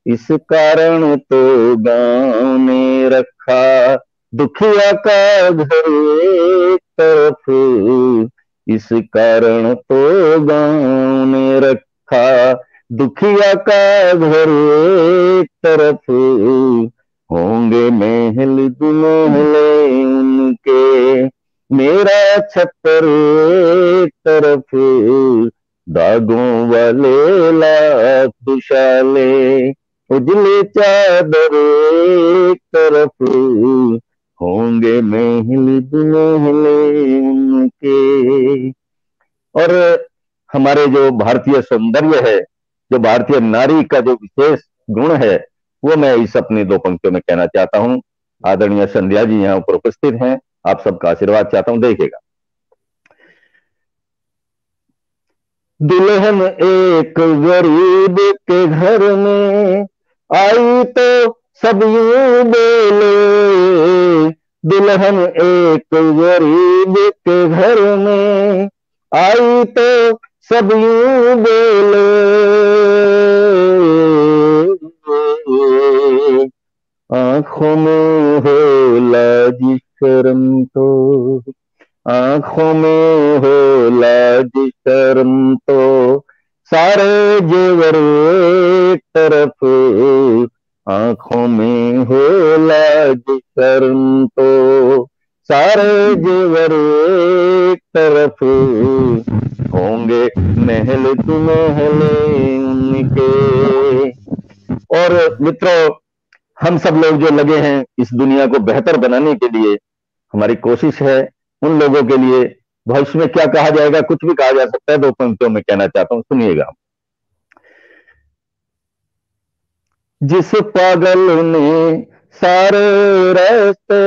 इस कारण तो गांव ने रखा दुखिया का घर एक तरफ, इस कारण तो गांव ने रखा दुखिया का घर एक तरफ, होंगे महल दुल्हले उनके, मेरा छप्पर एक तरफ, दागों वाले लाख दुशाले, उजले चादर एक तरफ, होंगे महल दुल्हले उनके। और हमारे जो भारतीय सौंदर्य है, जो भारतीय नारी का जो विशेष गुण है, वो मैं इस अपनी 2 पंक्तियों में कहना चाहता हूं। आदरणीय संध्या जी यहाँ पर उपस्थित हैं, आप सबका आशीर्वाद चाहता हूं, देखिएगा। दुल्हन एक गरीब के घर में आई तो सब यूं बोले, दुल्हन एक गरीब के घर में आई तो सब यूं बोले, आंखों में हो लाज शर्म तो, आंखों में हो लाज शर्म तो, सारे जेवर एक तरफ, आंखों में हो लाज शर्म तो, सारे जेवर एक तरफ, होंगे महल दुल्हले उनके। और मित्रों, हम सब लोग जो लगे हैं इस दुनिया को बेहतर बनाने के लिए, हमारी कोशिश है उन लोगों के लिए। भविष्य में क्या कहा जाएगा, कुछ भी कहा जा सकता है, 2 पंक्तियों में कहना चाहता हूं, सुनिएगा। जिस पागल ने सारे रास्ते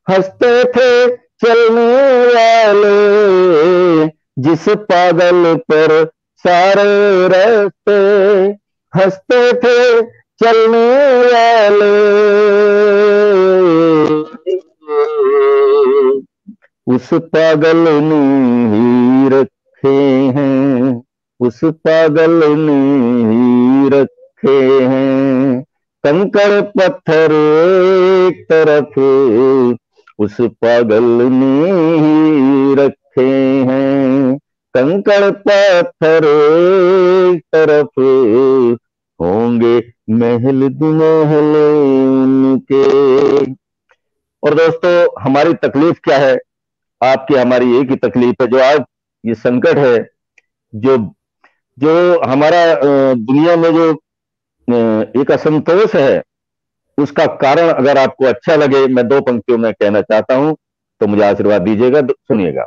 हंसते थे चलने वाले, जिस पागल पर सारे रास्ते हंसते थे चलने वाले, उस पागल ने ही रखे हैं, उस पागल ने ही रखे हैं कंकड़ पत्थर एक तरफ, उस पागल ने ही रखे हैं कंकड़ पत्थर एक तरफ, होंगे महल दुल्हले उनके। और दोस्तों, हमारी तकलीफ क्या है, आपकी हमारी एक ही तकलीफ है, जो आज ये संकट है, जो जो हमारा दुनिया में जो एक असंतोष है, उसका कारण अगर आपको अच्छा लगे, मैं 2 पंक्तियों में कहना चाहता हूं, तो मुझे आशीर्वाद दीजिएगा, सुनिएगा।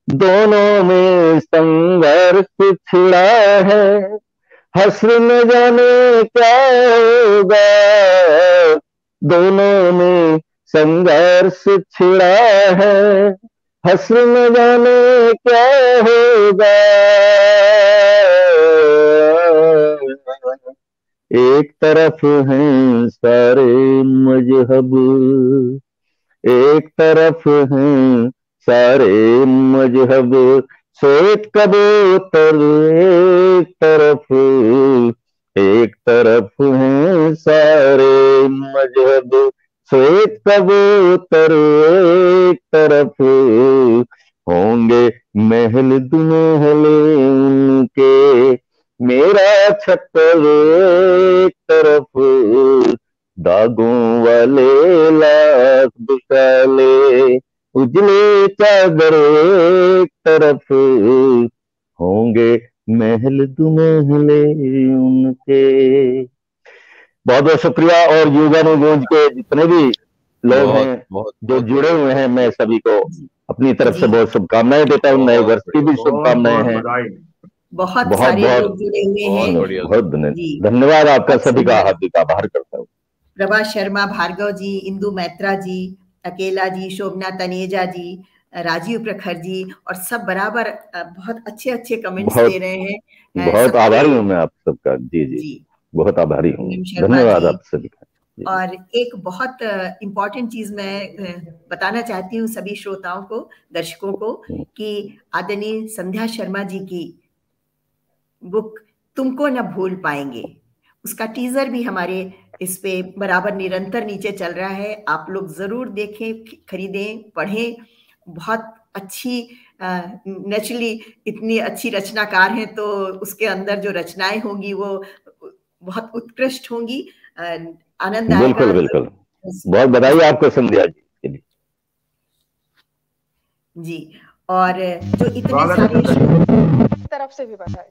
दोनों में संघर्ष छिड़ा है, हश्र न जाने क्या होगा, दोनों में संघर्ष छिड़ा है, हश्र न जाने क्या होगा, एक तरफ हैं सारे मजहब, एक तरफ हैं सारे मजहब, श्वेत कबूतर एक तरफ, एक तरफ हैं सारे मजहब, श्वेत कबूतर एक तरफ, होंगे महल दुल्हले उनके, मेरा छप्पर एक तरफ, दागों वाले लाख दुशाले, उजले चादर एक तरफ, होंगे महल दुमहले उनके। बहुत बहुत शुक्रिया। और युगानुगूंज के जितने भी लोग हैं जो जुड़े हुए हैं, मैं सभी को अपनी तरफ से बहुत शुभकामनाएं देता हूँ। नए वर्ष की भी शुभकामनाएं हैं। बहुत बहुत सारे बहुत लोग जुड़े हुए हैं। बहुत धन्यवाद आपका, सभी का हार्दिक आभार करता हूँ। प्रभा शर्मा, भार्गव जी, इंदु मैत्रा जी, अकेला जी, शोभना तनेजा जी, राजीव प्रखर जी, और सब बराबर बहुत अच्छे अच्छे कमेंट्स दे रहे हैं। बहुत आभारी हूँ मैं आप सबका। जी जी, बहुत आभारी हूँ। धन्यवाद आप सभी का। और एक बहुत इम्पोर्टेंट चीज मैं बताना चाहती हूँ सभी श्रोताओं को, दर्शकों को, कि आदरणीय संध्या शर्मा जी की बुक तुमको न भूल पाएंगे, उसका टीजर भी हमारे इस पे बराबर निरंतर नीचे चल रहा है। आप लोग जरूर देखें, खरीदें, पढ़ें। बहुत अच्छी, नेचुरली इतनी अच्छी रचनाकार हैं तो उसके अंदर जो रचनाएं होंगी वो बहुत उत्कृष्ट होंगी। आनंद आएगा। बिल्कुल बिल्कुल। बहुत बधाई आपको संध्या जी के लिए। जी, और जो इतने सारे तरफ से भी बधाई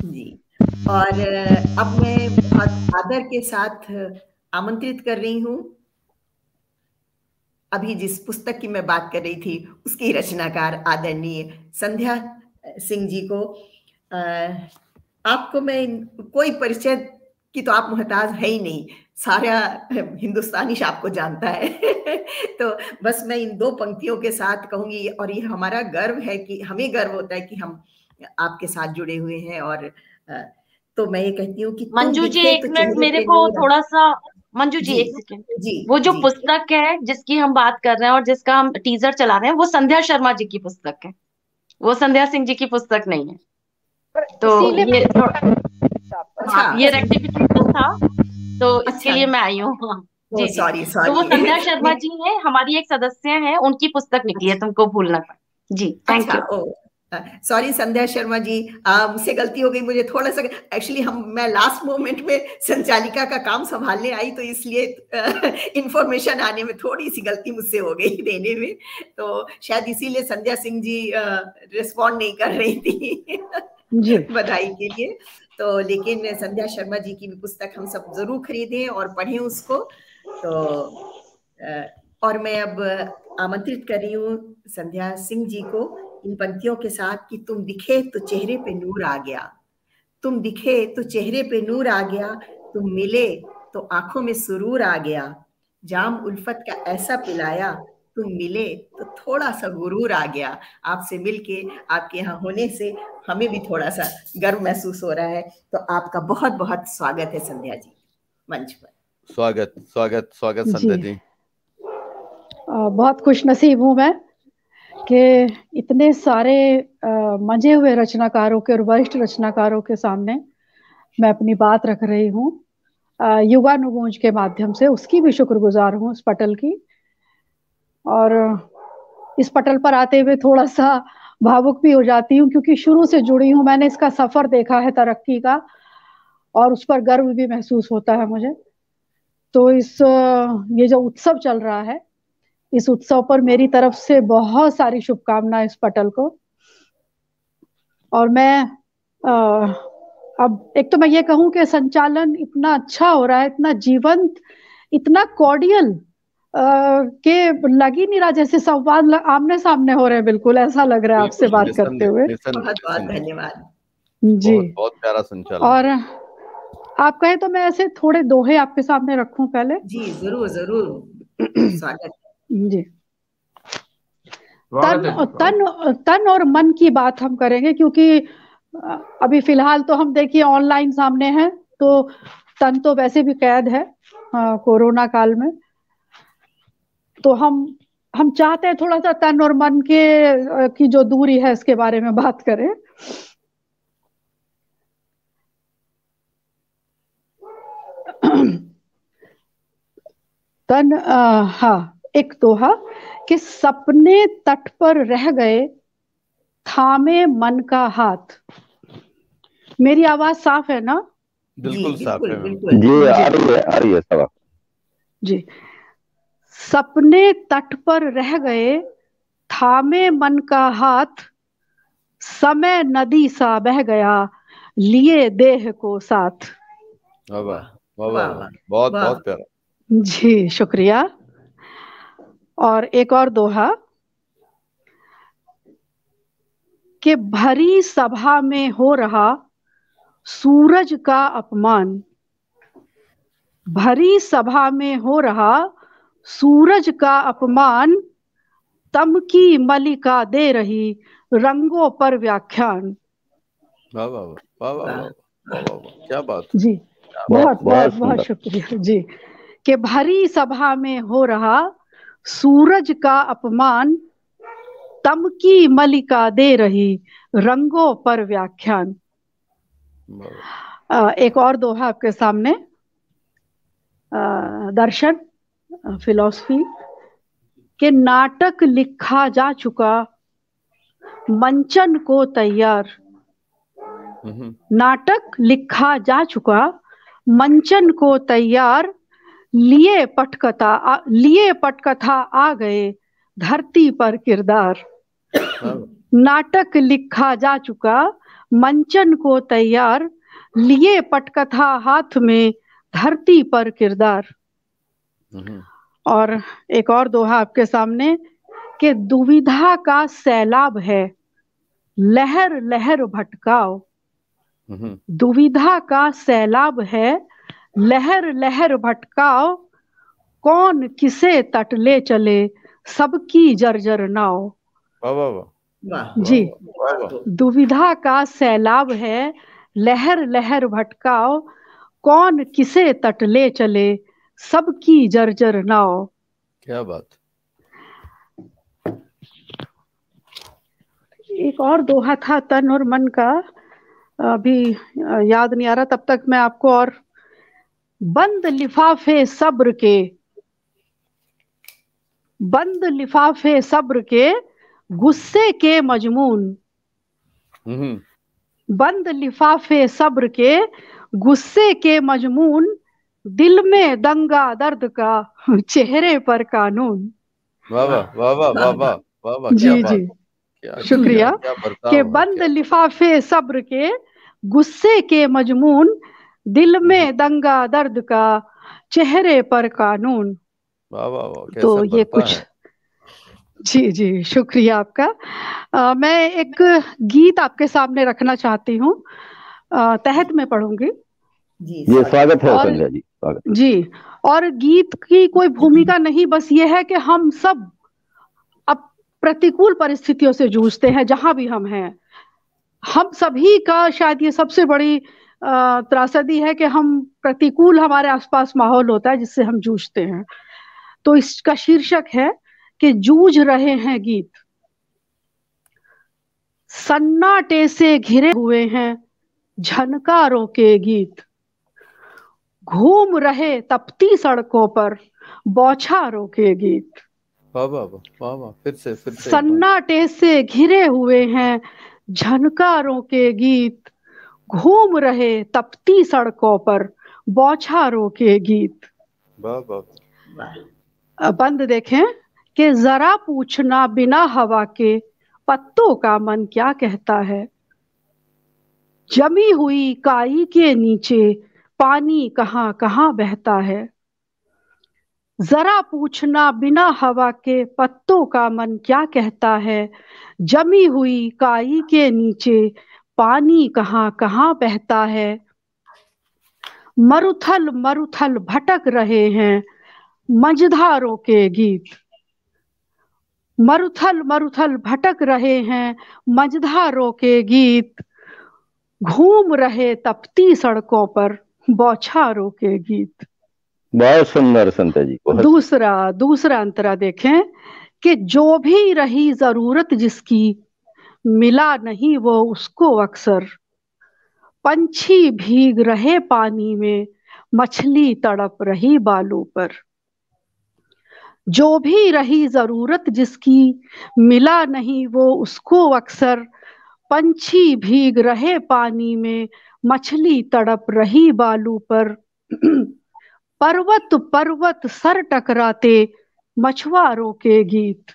जी। और अब मैं बहुत आदर के साथ आमंत्रित कर रही हूँ, अभी जिस पुस्तक की मैं बात कर रही थी उसकी रचनाकार आदरणीय संध्या सिंह जी को। आपको मैं कोई परिचय की तो आप मोहताज है ही नहीं, सारा हिंदुस्तानी आपको जानता है। तो बस मैं इन दो पंक्तियों के साथ कहूंगी, और ये हमारा गर्व है कि हमें गर्व होता है कि हम आपके साथ जुड़े हुए हैं। और तो मैं ये कहती हूँ कि मंजू जी एक मिनट मेरे को थोड़ा सा, मंजू जी एक सेकेंड, वो जो पुस्तक है जिसकी हम बात कर रहे हैं और जिसका हम टीजर चला रहे हैं वो संध्या शर्मा जी की पुस्तक है, वो संध्या सिंह जी की पुस्तक नहीं है। तो ये ये रेक्टिफिकेशन था, तो इसके लिए मैं आई हूँ। जी जी, सॉरी। तो वो संध्या शर्मा जी है, हमारी एक सदस्य है, उनकी पुस्तक निकली है तुमको भूलना पड़ा। जी थैंक यू। सॉरी संध्या शर्मा जी, मुझसे गलती हो गई। मुझे थोड़ा सा एक्चुअली मैं लास्ट मोमेंट में संचालिका का काम संभालने आई, तो इसलिए इंफॉर्मेशन आने में थोड़ी सी गलती मुझसे हो गई देने में, तो शायद इसीलिए संध्या सिंह जी रिस्पॉन्ड नहीं कर रही थी बधाई के लिए। तो लेकिन संध्या शर्मा जी की भी पुस्तक हम सब जरूर खरीदें और पढ़ें उसको। तो और मैं अब आमंत्रित कर रही हूँ संध्या सिंह जी को इन पंक्तियों के साथ कि तुम दिखे तो चेहरे पे नूर आ गया, तुम दिखे तो चेहरे पे नूर आ गया, तुम मिले तो आंखों में सुरूर आ गया, जाम उल्फत का ऐसा पिलाया, तुम मिले तो थोड़ा सा गुरूर आ गया। आपसे मिलके, आपके यहाँ होने से हमें भी थोड़ा सा गर्व महसूस हो रहा है। तो आपका बहुत बहुत स्वागत है संध्या जी मंच पर। स्वागत स्वागत स्वागत संध्या जी। बहुत खुश नसीब हूँ मैं कि इतने सारे मंजे हुए रचनाकारों के और वरिष्ठ रचनाकारों के सामने मैं अपनी बात रख रही हूँ युगानुगूंज के माध्यम से। उसकी भी शुक्रगुजार हूँ इस पटल की। और इस पटल पर आते हुए थोड़ा सा भावुक भी हो जाती हूँ, क्योंकि शुरू से जुड़ी हूँ, मैंने इसका सफर देखा है तरक्की का, और उस पर गर्व भी महसूस होता है मुझे। तो ये जो उत्सव चल रहा है, इस उत्सव पर मेरी तरफ से बहुत सारी शुभकामनाएं इस पटल को। और मैं अब एक तो मैं ये कहूं कि संचालन इतना अच्छा हो रहा है, इतना जीवंत, इतना कॉर्डियल के लग ही नहीं रहा जैसे संवाद आमने सामने हो रहे हैं। बिल्कुल ऐसा लग रहा है आपसे बात करते हुए। बहुत बहुत धन्यवाद जी। बहुत प्यारा संचालन। और आप कहें तो मैं ऐसे थोड़े दोहे आपके सामने रखूं पहले। जी जरूर जरूर, स्वागत जी। तन और मन की बात हम करेंगे, क्योंकि अभी फिलहाल तो हम देखिए ऑनलाइन सामने है, तो तन तो वैसे भी कैद है कोरोना काल में। तो हम चाहते हैं थोड़ा सा तन और मन की जो दूरी है इसके बारे में बात करें। हाँ, एक दोहा कि सपने तट पर रह गए, थामे मन का हाथ। मेरी आवाज साफ है ना? बिल्कुल साफ है जी, आ रही है सब जी। सपने तट पर रह गए, थामे मन का हाथ, समय नदी सा बह गया लिए देह को साथ। वाह वाह वाह वाह वाह, बहुत वाह। बहुत प्यारा। जी शुक्रिया। और एक और दोहा कि भरी सभा में हो रहा सूरज का अपमान, भरी सभा में हो रहा सूरज का अपमान, तम की मलिका दे रही रंगों पर व्याख्यान। वाह वाह वाह वाह वाह वाह वाह वाह वाह, क्या बात। जी बहुत बहुत बहुत शुक्रिया जी। कि भरी सभा में हो रहा सूरज का अपमान, तम की मलिका दे रही रंगों पर व्याख्यान। एक और दोहा आपके सामने, दर्शन फिलॉसफी के नाटक लिखा जा चुका मंचन को तैयार, नाटक लिखा जा चुका मंचन को तैयार, लिए पटकथा आ गए धरती पर किरदार। नाटक लिखा जा चुका मंचन को तैयार, लिए पटकथा हाथ में धरती पर किरदार। और एक और दोहा आपके सामने कि दुविधा का सैलाब है लहर लहर भटकाओ, दुविधा का सैलाब है लहर लहर भटकाओ, कौन किसे तट ले चले सबकी जर्जर नाव। वाह वाह वाह जी दुविधा का सैलाब है लहर लहर भटकाओ, कौन किसे तट ले चले सबकी जर्जर नाव। क्या बात। एक और दोहा था तन और मन का, अभी याद नहीं आ रहा, तब तक मैं आपको और बंद लिफाफे सब्र के, बंद लिफाफे सब्र के गुस्से के मजमून, बंद लिफाफे सब्र के गुस्से के मजमून, दिल में दंगा दर्द का चेहरे पर कानून। वाह वाह वाह वाह वाह वाह वाह वाह, जी जी शुक्रिया। के बंद लिफाफे सब्र के गुस्से के मजमून, दिल में दंगा दर्द का चेहरे पर कानून। वाह वाह वाह, तो ये कुछ है। जी जी शुक्रिया आपका। मैं एक गीत आपके सामने रखना चाहती हूँ, तहत में पढ़ूंगी। जी स्वागत है संध्या जी, स्वागत जी। और गीत की कोई भूमिका नहीं, बस ये है कि हम सब अब प्रतिकूल परिस्थितियों से जूझते हैं जहां भी हम हैं। हम सभी का शायद ये सबसे बड़ी त्रासदी है कि हम प्रतिकूल हमारे आसपास माहौल होता है जिससे हम जूझते हैं। तो इसका शीर्षक है कि जूझ रहे हैं गीत। सन्नाटे से घिरे हुए हैं झनकारों के गीत, घूम रहे तपती सड़कों पर बौछारों के गीत। वाह वाह वाह वाह, फिर से सन्नाटे से घिरे हुए हैं झनकारों के गीत, घूम रहे तपती सड़कों पर बौछारों के गीत। वाह वाह। बंद देखें कि जरा पूछना बिना हवा के पत्तों का मन क्या कहता है, जमी हुई काई के नीचे पानी कहाँ कहाँ बहता है। जरा पूछना बिना हवा के पत्तों का मन क्या कहता है, जमी हुई काई के नीचे पानी कहाँ कहाँ बहता है। मरुथल मरुथल भटक रहे हैं मझधारों के गीत, मरुथल मरुथल भटक रहे हैं मझधारों के गीत, घूम रहे तपती सड़कों पर बौछारों के गीत। बहुत सुंदर संध्या जी। दूसरा अंतरा देखें कि जो भी रही जरूरत जिसकी मिला नहीं वो उसको अक्सर, पंछी भीग रहे पानी में मछली तड़प रही बालू पर। जो भी रही जरूरत जिसकी मिला नहीं वो उसको अक्सर, पंछी भीग रहे पानी में मछली तड़प रही बालू पर। पर्वत पर्वत सर टकराते मछुआरों के गीत,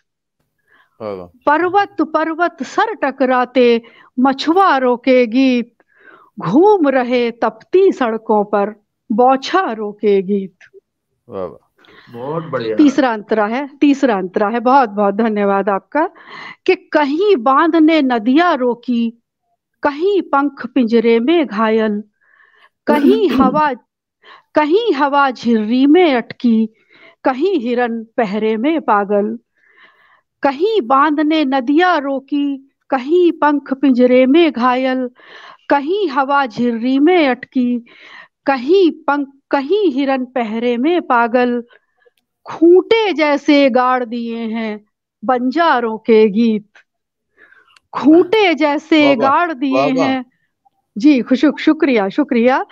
पर्वत पर्वत सर टकराते मछुआरों के गीत, घूम रहे तपती सड़कों पर बौछारों के गीत। बहुत बढ़िया। तीसरा अंतरा है। बहुत बहुत धन्यवाद आपका। कि कहीं बांध ने नदियां रोकी, कहीं पंख पिंजरे में घायल, कहीं हवा झिर्री में अटकी, कहीं हिरन पहरे में पागल। कहीं बांध ने नदियां रोकी, कहीं पंख पिंजरे में घायल, कहीं हवा झिर्री में अटकी, कहीं हिरन पहरे में पागल। खूंटे जैसे गाड़ दिए हैं बंजारों के गीत, खूंटे जैसे गाड़ दिए हैं। जी शुक्रिया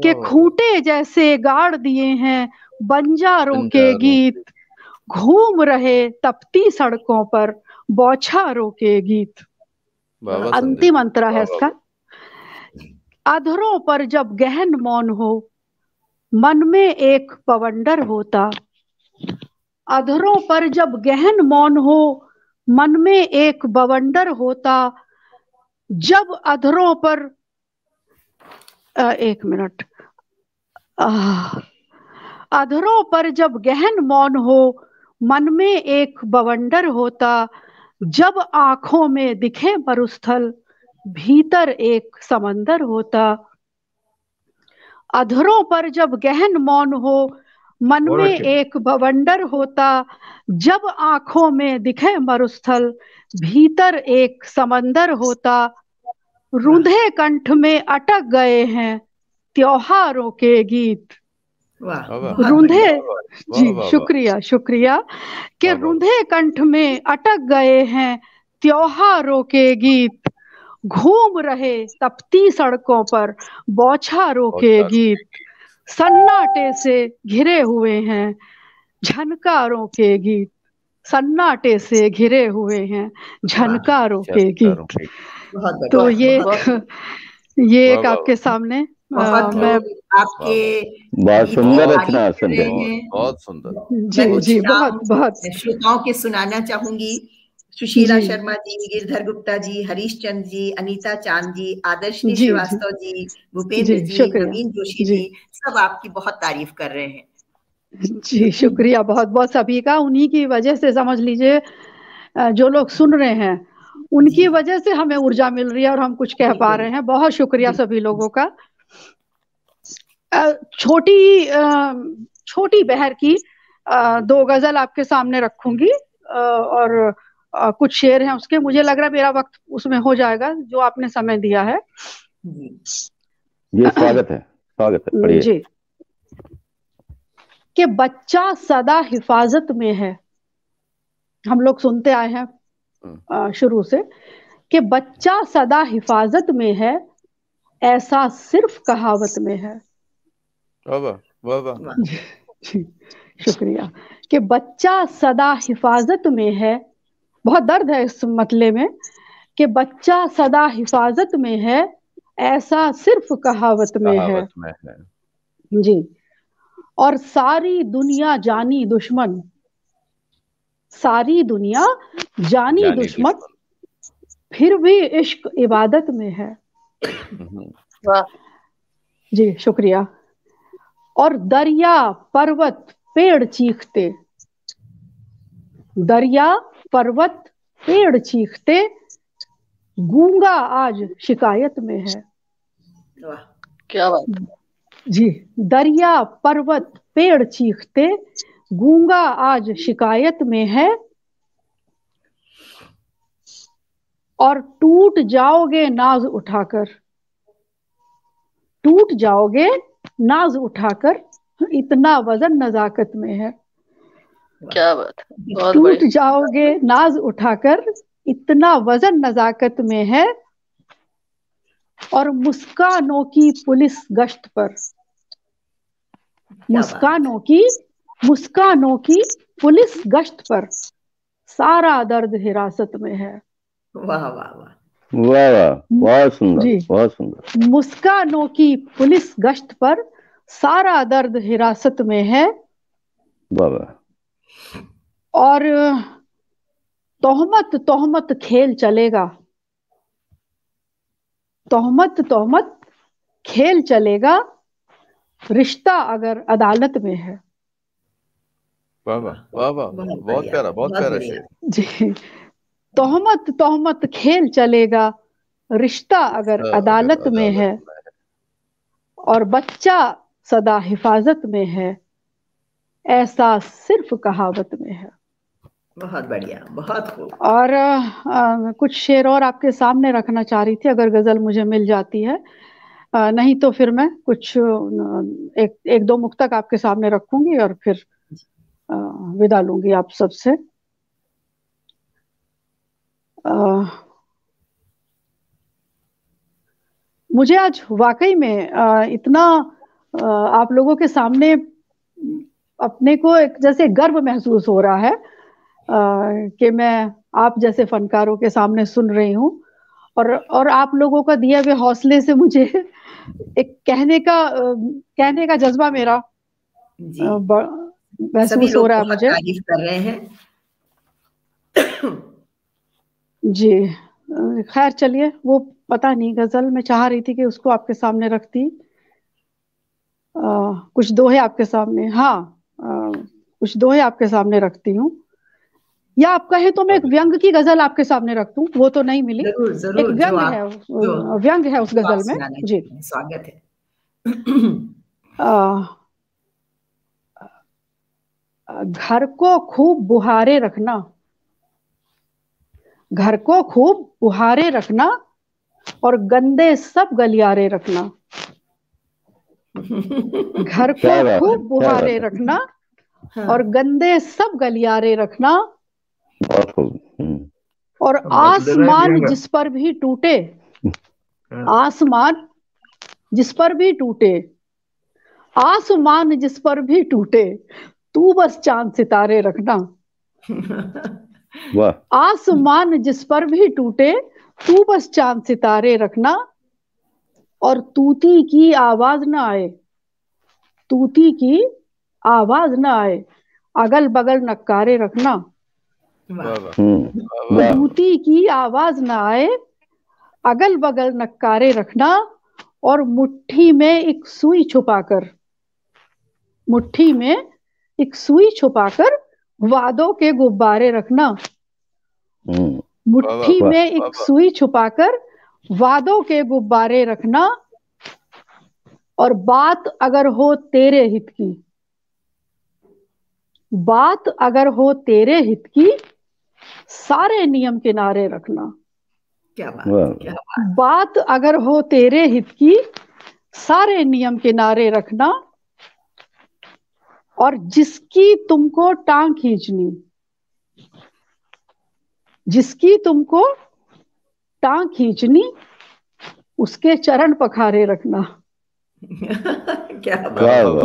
कि खूंटे जैसे गाड़ दिए हैं बंजारों के गीत, घूम रहे तपती सड़कों पर बौछारों के गीत। अंतिम अंतरा है इसका। अधरों पर जब गहन मौन हो, मन में एक बवंडर होता। अधरों पर जब गहन मौन हो, मन में एक बवंडर होता। जब अधरों पर एक मिनट, अधरों पर जब गहन मौन हो, मन में एक बवंडर होता। जब आंखों में दिखे मरुस्थल, भीतर एक समंदर होता। अधरों पर जब गहन मौन हो, मन में एक बवंडर होता। जब आंखों में दिखे मरुस्थल, भीतर एक समंदर होता। रुंधे कंठ में अटक गए हैं त्योहारों के गीत। रुंधे जी शुक्रिया कि रुंधे कंठ में अटक गए हैं त्योहारों के गीत, घूम रहे तपती सड़कों पर बौछारों के गीत। सन्नाटे से घिरे हुए हैं झनकारों के गीत, सन्नाटे से घिरे हुए हैं झनकारों के गीत। तो ये एक आपके सामने मैं आपके बहुत सुंदर रचना, बहुत सुंदर। जी बहुत श्रोताओं के सुनाना चाहूंगी। सुशीला शर्मा जी, गिरधर गुप्ता जी, हरीश चंद्र जी, अनीता चांद जी, आदर्शनी श्रीवास्तव जी, भूपेंद्र जी, नवीन जोशी जी, सब आपकी बहुत तारीफ कर रहे हैं। जी शुक्रिया बहुत बहुत सभी का। उन्हीं की वजह से समझ लीजिए जो लोग सुन रहे हैं उनकी वजह से हमें ऊर्जा मिल रही है और हम कुछ कह पा रहे हैं। बहुत शुक्रिया सभी लोगों का। छोटी बहर की 2 गजल आपके सामने रखूंगी और कुछ शेर हैं उसके। मुझे लग रहा है मेरा वक्त उसमें हो जाएगा जो आपने समय दिया है। ये स्वागत है जी। कि बच्चा सदा हिफाजत में है, हम लोग सुनते आए हैं शुरू से कि बच्चा सदा हिफाजत में है, ऐसा सिर्फ कहावत में है। वाह शुक्रिया। कि बच्चा सदा हिफाजत में है, बहुत दर्द है इस मतले में कि बच्चा सदा हिफाजत में है, ऐसा सिर्फ कहावत में है। जी। और सारी दुनिया जानी दुश्मन, सारी दुनिया जानी दुश्मन, फिर भी इश्क इबादत में है। जी शुक्रिया। और दरिया पर्वत पेड़ चीखते, दरिया पर्वत पेड़ चीखते, गूंगा आज शिकायत में है। क्या बात। जी। दरिया पर्वत पेड़ चीखते, गूंगा आज शिकायत में है। और टूट जाओगे नाज उठाकर, टूट जाओगे नाज उठाकर, इतना वजन नजाकत में है। क्या बात। टूट जाओगे नाज उठाकर, इतना वजन नजाकत में है। और मुस्कानों की पुलिस गश्त पर, मुस्कानों की पुलिस गश्त पर, सारा दर्द हिरासत में है। वाह वाह वाह वाह, बहुत सुंदर, बहुत सुंदर। मुस्कानों की पुलिस गश्त पर, सारा दर्द हिरासत में है। वाह। और तोहमत तोहमत खेल चलेगा, तोहमत तोहमत खेल चलेगा, रिश्ता अगर अदालत में है। वाह वाह वाह वाह, बहुत प्यारा, बहुत प्यारा शेर जी, तोहमत तोहमत खेल चलेगा, रिश्ता अगर अदालत में है, और बच्चा सदा हिफाजत में है, ऐसा सिर्फ कहावत में है। बहुत बढ़िया, बहुत खूब। और कुछ शेर और आपके सामने रखना चाह रही थी, अगर गजल मुझे मिल जाती है, नहीं तो फिर मैं कुछ एक दो मुक्तक आपके सामने रखूंगी और फिर विदा लूंगी आप सबसे। मुझे आज वाकई में इतना आप लोगों के सामने अपने को एक जैसे गर्व महसूस हो रहा है कि मैं आप जैसे फनकारों के सामने सुन रही हूँ, और आप लोगों का दिए हुए हौसले से मुझे एक कहने का जज्बा मेरा महसूस हो रहा है मुझे। तारीफ कर रहे हैं जी। खैर चलिए, वो पता नहीं, गजल मैं चाह रही थी कि उसको आपके सामने रखती। कुछ दोहे आपके सामने, हाँ, कुछ दोहे आपके सामने रखती हूँ, या आप कहें तो मैं एक व्यंग की गजल आपके सामने रख दूं, वो तो नहीं मिली। जरूर जरूर, एक व्यंग है उस गजल में। जी, स्वागत है। घर को खूब बुहारे रखना, घर को खूब बुहारे रखना, और गंदे सब गलियारे रखना। घर को खूब बुहारे रखना और गंदे सब गलियारे रखना, और आसमान जिस पर भी टूटे, आसमान जिस पर भी टूटे, आसमान जिस पर भी टूटे, तू बस चांद सितारे रखना। आसमान जिस पर भी टूटे, तू बस चांद सितारे रखना, और तूती की आवाज ना आए, तूती की आवाज ना आए, अगल बगल नक्कारे रखना। तूती की आवाज ना आए, अगल बगल नक्कारे रखना, और मुट्ठी में एक सुई छुपाकर, मुट्ठी में एक सुई छुपाकर वादों के गुब्बारे रखना। मुट्ठी में एक सुई छुपाकर वादों के गुब्बारे रखना, और बात अगर हो तेरे हित की, बात अगर हो तेरे हित की, सारे नियम किनारे रखना। क्या बात, क्या बात। बात अगर हो तेरे हित की, सारे नियम किनारे रखना, और जिसकी तुमको टांग खींचनी, जिसकी तुमको टांग खींचनी, उसके चरण पखारे रखना। क्या बात,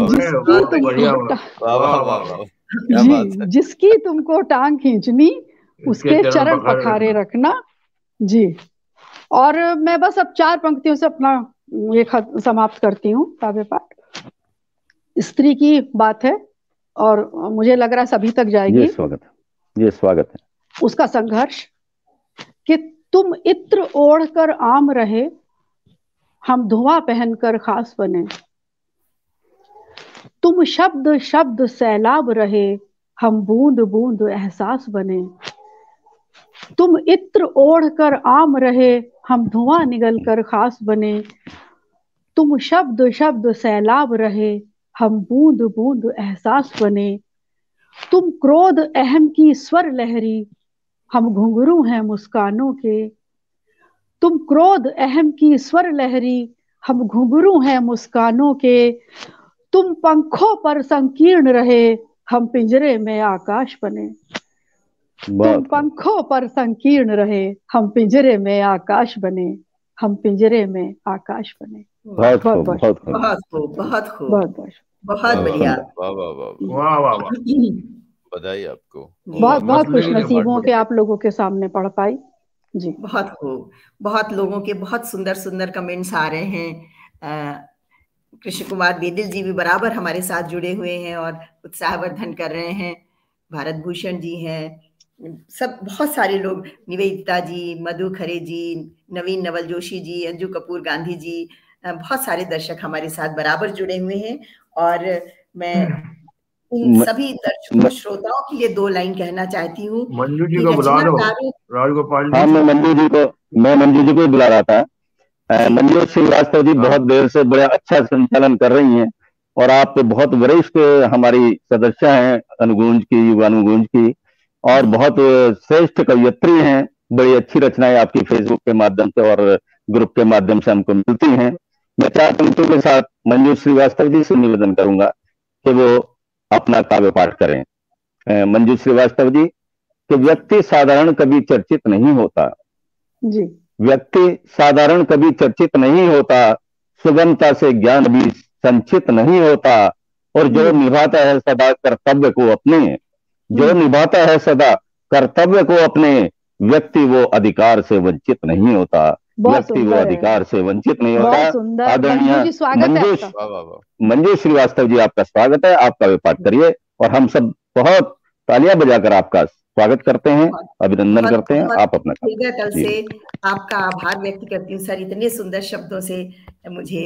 जिसकी तुमको टांग खींचनी, उसके चरण पखारे रखना। जी। और मैं बस अब 4 पंक्तियों से अपना ये खत समाप्त करती हूँ काव्य पाठ। स्त्री की बात है और मुझे लग रहा है सभी तक जाएगी। ये स्वागत है, ये स्वागत है। उसका संघर्ष कि तुम इत्र ओढ़कर आम रहे, हम धुआं पहनकर खास बने। तुम शब्द शब्द सैलाब रहे, हम बूंद बूंद एहसास बने। तुम इत्र ओढ़कर आम रहे, हम धुआं निगलकर खास बने। तुम शब्द शब्द सैलाब रहे, हम बूंद बूंद एहसास बने। तुम क्रोध अहम की स्वर लहरी, हम घुंघरू हैं मुस्कानों के। तुम क्रोध अहम की स्वर लहरी, हम घुंघरू हैं मुस्कानों के। तुम पंखों पर संकीर्ण रहे, हम पिंजरे में आकाश बने। तुम पंखों पर संकीर्ण रहे, हम पिंजरे में आकाश बने। हम पिंजरे में आकाश बने। बहुत खूब, बहुत खूब, बहुत खूब, बहुत बढ़िया। वाह वाह वाह वाह, बधाई आपको। बहुत खुश नसीबों के आप लोगों के सामने पढ़ पाई। जी, बहुत खूब। बहुत लोगों के बहुत सुंदर सुंदर कमेंट्स आ रहे हैं। कृष्ण कुमार बेदिल जी भी बराबर हमारे साथ जुड़े हुए हैं और उत्साहवर्धन कर रहे हैं। भारत भूषण जी हैं, सब बहुत सारे लोग, निवेदिता जी, मधु खरे जी, नवीन नवल जोशी जी, अंजू कपूर गांधी जी, बहुत सारे दर्शक हमारे साथ बराबर जुड़े हुए हैं। और मैं इन सभी दर्शकों श्रोताओं के लिए 2 लाइन कहना चाहती हूँ। मंजू जी को बुला लो, राजगोपाल जी। हाँ, मैं मंजू जी को बुला रहा था। मंजू श्रीवास्तव जी बहुत देर से बड़ा अच्छा संचालन कर रही हैं और आप बहुत वरिष्ठ हमारी सदस्य हैं अनुगूंज की, युगानुगूंज की, और बहुत श्रेष्ठ कवयित्री हैं। बड़ी अच्छी रचनाएं आपकी फेसबुक के माध्यम से और ग्रुप के माध्यम से हमको मिलती हैं। मैं 4 पंक्तियों के साथ मंजू श्रीवास्तव जी से निवेदन करूंगा कि वो अपना काव्य पाठ करें। मंजू श्रीवास्तव जी, कि व्यक्ति साधारण कभी चर्चित नहीं होता जी। व्यक्ति साधारण कभी चर्चित नहीं होता, सुगमता से ज्ञान भी संचित नहीं होता, और जो निभाता है सदा कर्तव्य को अपने, जो निभाता है सदा कर्तव्य को अपने, व्यक्ति वो अधिकार से वंचित नहीं होता, व्यक्ति वो अधिकार से वंचित नहीं होता। आदरणीय मंजू श्रीवास्तव जी, आपका स्वागत है। आपका वे पाठ करिए और हम सब बहुत तालियां बजाकर आपका स्वागत करते हैं, अभिनंदन करते हैं। आप अपना कल से आपका आभार व्यक्त करती हूँ सर, इतने सुंदर शब्दों से मुझे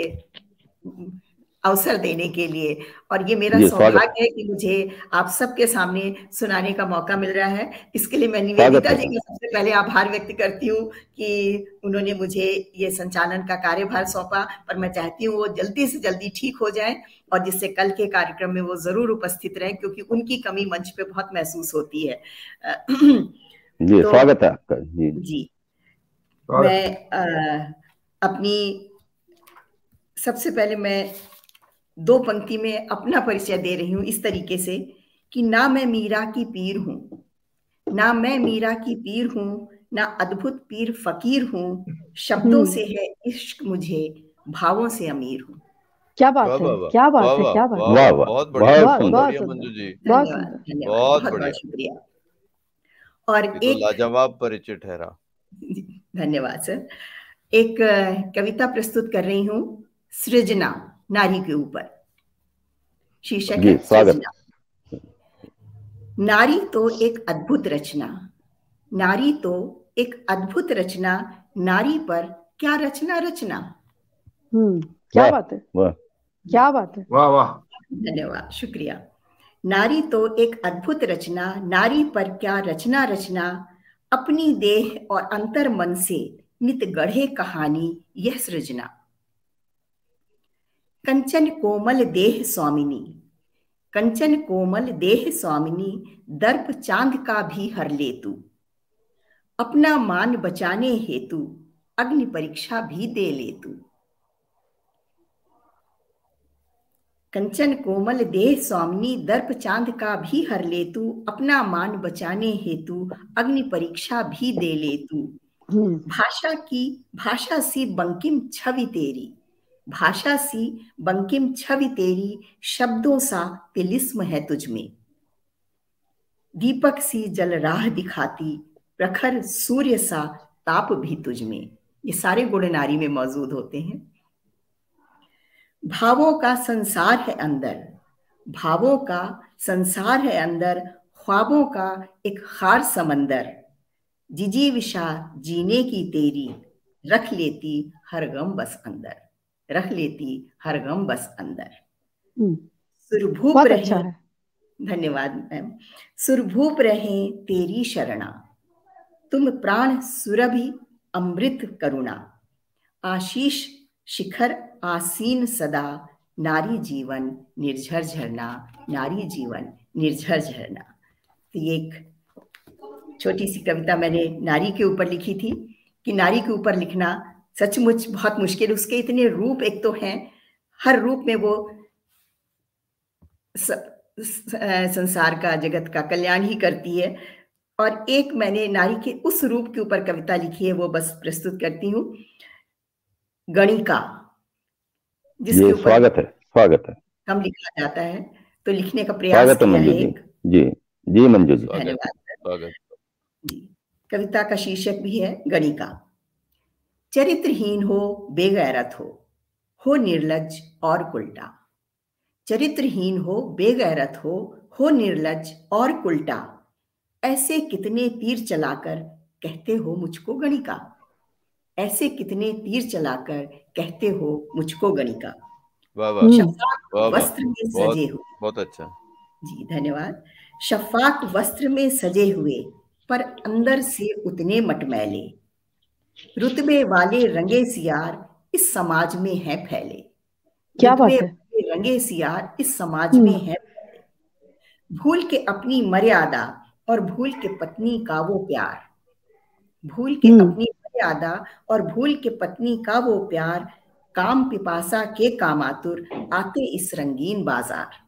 अवसर देने के लिए। और ये मेरा सौभाग्य है कि मुझे आप सबके सामने सुनाने का मौका मिल रहा है। इसके लिए मैं निवेदिता जी का सबसे पहले आभार व्यक्त करती हूँ कि उन्होंने मुझे ये संचालन का कार्यभार सौंपा, पर मैं चाहती हूँ वो जल्दी से जल्दी ठीक हो जाए और जिससे कल के कार्यक्रम में वो जरूर उपस्थित रहें, क्योंकि उनकी कमी मंच पे बहुत महसूस होती है। जी, तो, स्वागत है आपका। जी मैं अपनी सबसे पहले मैं 2 पंक्ति में अपना परिचय दे रही हूं इस तरीके से कि ना मैं मीरा की पीर हूं, ना मैं मीरा की पीर हूं, ना अद्भुत पीर फकीर हूं, शब्दों से है इश्क मुझे, भावों से अमीर हूं। क्या बात है, क्या बात है, क्या बात है। बहुत बढ़िया मंजू जी, बहुत बहुत शुक्रिया। और एक लाजवाब परिचय ठहरा। धन्यवाद सर। एक कविता प्रस्तुत कर रही हूं, सृजना, नारी के ऊपर। शीर्षक है सृजना। नारी तो एक अद्भुत रचना, नारी तो एक अद्भुत रचना, नारी पर क्या रचना रचना। क्या बात है, क्या बात है, वाह वाह, धन्यवाद, शुक्रिया। नारी तो एक अद्भुत रचना, नारी पर क्या रचना रचना, अपनी देह और अंतर मन से नित गढ़े कहानी यह सृजना। कंचन कोमल देह स्वामिनी, कंचन कोमल देह स्वामिनी, दर्प चांद का भी हर ले तू, अपना मान बचाने हेतु अग्नि परीक्षा भी दे ले तू। कंचन कोमल देह स्वामिनी, दर्प चांद का भी हर ले तू, अपना मान बचाने हेतु अग्नि परीक्षा भी दे ले तू। भाषा सी बंकिम छवि तेरी, भाषा सी बंकिम छवि तेरी, शब्दों सा तिलिस्म है तुझमें, दीपक सी जल राह दिखाती, प्रखर सूर्य सा ताप भी तुझमें। ये सारे गुण नारी में मौजूद होते हैं। भावों का संसार है अंदर, भावों का संसार है अंदर, ख्वाबों का एक खार समंदर, जिजी विशा जीने की तेरी, रख लेती हर गम बस अंदर, रख लेती हर गम बस अंदर। सुरभूप रहे, धन्यवाद मैम। सुरभूप रहे तेरी शरणा, तुम प्राण सुरभि अमृत करुणा, आशीष शिखर आसीन सदा, नारी जीवन निर्झर झरना, नारी जीवन निर्झर झरना। तो ये एक छोटी सी कविता मैंने नारी के ऊपर लिखी थी कि नारी के ऊपर लिखना सचमुच बहुत मुश्किल। उसके इतने रूप एक तो हैं, हर रूप में वो संसार का, जगत का कल्याण ही करती है। और एक मैंने नारी के उस रूप के ऊपर कविता लिखी है, वो बस प्रस्तुत करती हूँ। गणिका, जिसके ऊपर स्वागत है, स्वागत है, कम लिखा जाता है, तो लिखने का प्रयास किया है एक। जी जी मंजू जी, धन्यवाद जी। कविता का शीर्षक भी है गणिका। चरित्रहीन हो बेगैरत हो निर्लज और कुल्टा, चरित्रहीन हो बेगैरत हो निर्लज और कुल्टा, ऐसे कितने तीर चलाकर कहते हो मुझको गणिका, ऐसे कितने तीर चलाकर कहते हो मुझको गणिका। वाह वाह शफाक वाह वाह, वस्त्र में बहुत सजे हुए, बहुत अच्छा। जी धन्यवाद। शफाक वस्त्र में सजे हुए पर अंदर से उतने मटमैले, रुतबे वाले रंगे सियार इस समाज में है फैले, क्या बात रुतबे है। वाले रंगे सियार इस समाज में है फैले, भूल के अपनी मर्यादा और भूल के पत्नी का वो प्यार, भूल के अपनी मर्यादा और भूल के पत्नी का वो प्यार, काम पिपासा के कामातुर आते इस रंगीन बाजार।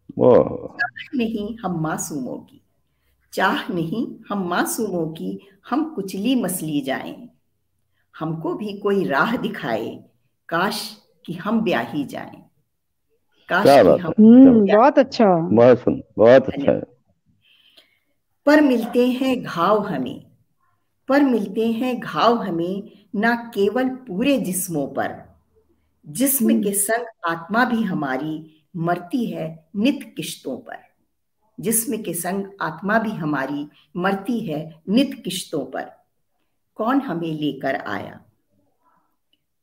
चाह नहीं हम मासूमों की, चाह नहीं हम मासूमों की, हम कुचली मसली जाएं, हमको भी कोई राह दिखाए, काश कि हम ब्याही जाएं, काश कि हम बहुत अच्छा, बहुत अच्छा है। पर मिलते हैं घाव हमें, पर मिलते हैं घाव हमें, ना केवल पूरे जिस्मों पर, जिस्म के संग आत्मा भी हमारी मरती है नित किश्तों पर, जिस्म के संग आत्मा भी हमारी मरती है नित किश्तों पर। कौन हमें लेकर आया,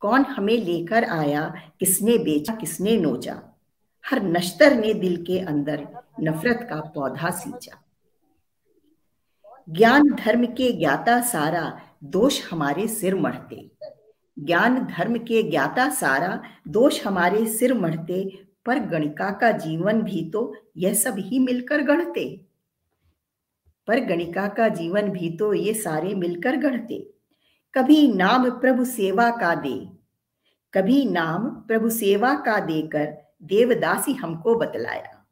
कौन हमें लेकर आया, किसने बेचा किसने नोचा, हर नश्तर ने दिल के अंदर नफरत का पौधा सींचा। ज्ञान धर्म के ज्ञाता सारा दोष हमारे सिर मढ़ते, ज्ञान धर्म के ज्ञाता सारा दोष हमारे सिर मढ़ते, पर गणिका का जीवन भी तो यह सब ही मिलकर गढ़ते, पर गणिका का जीवन भी तो ये सारे मिलकर गढ़ते। कभी नाम प्रभु सेवा का दे, कभी नाम प्रभु सेवा का देकर देवदासी हमको बतलाया,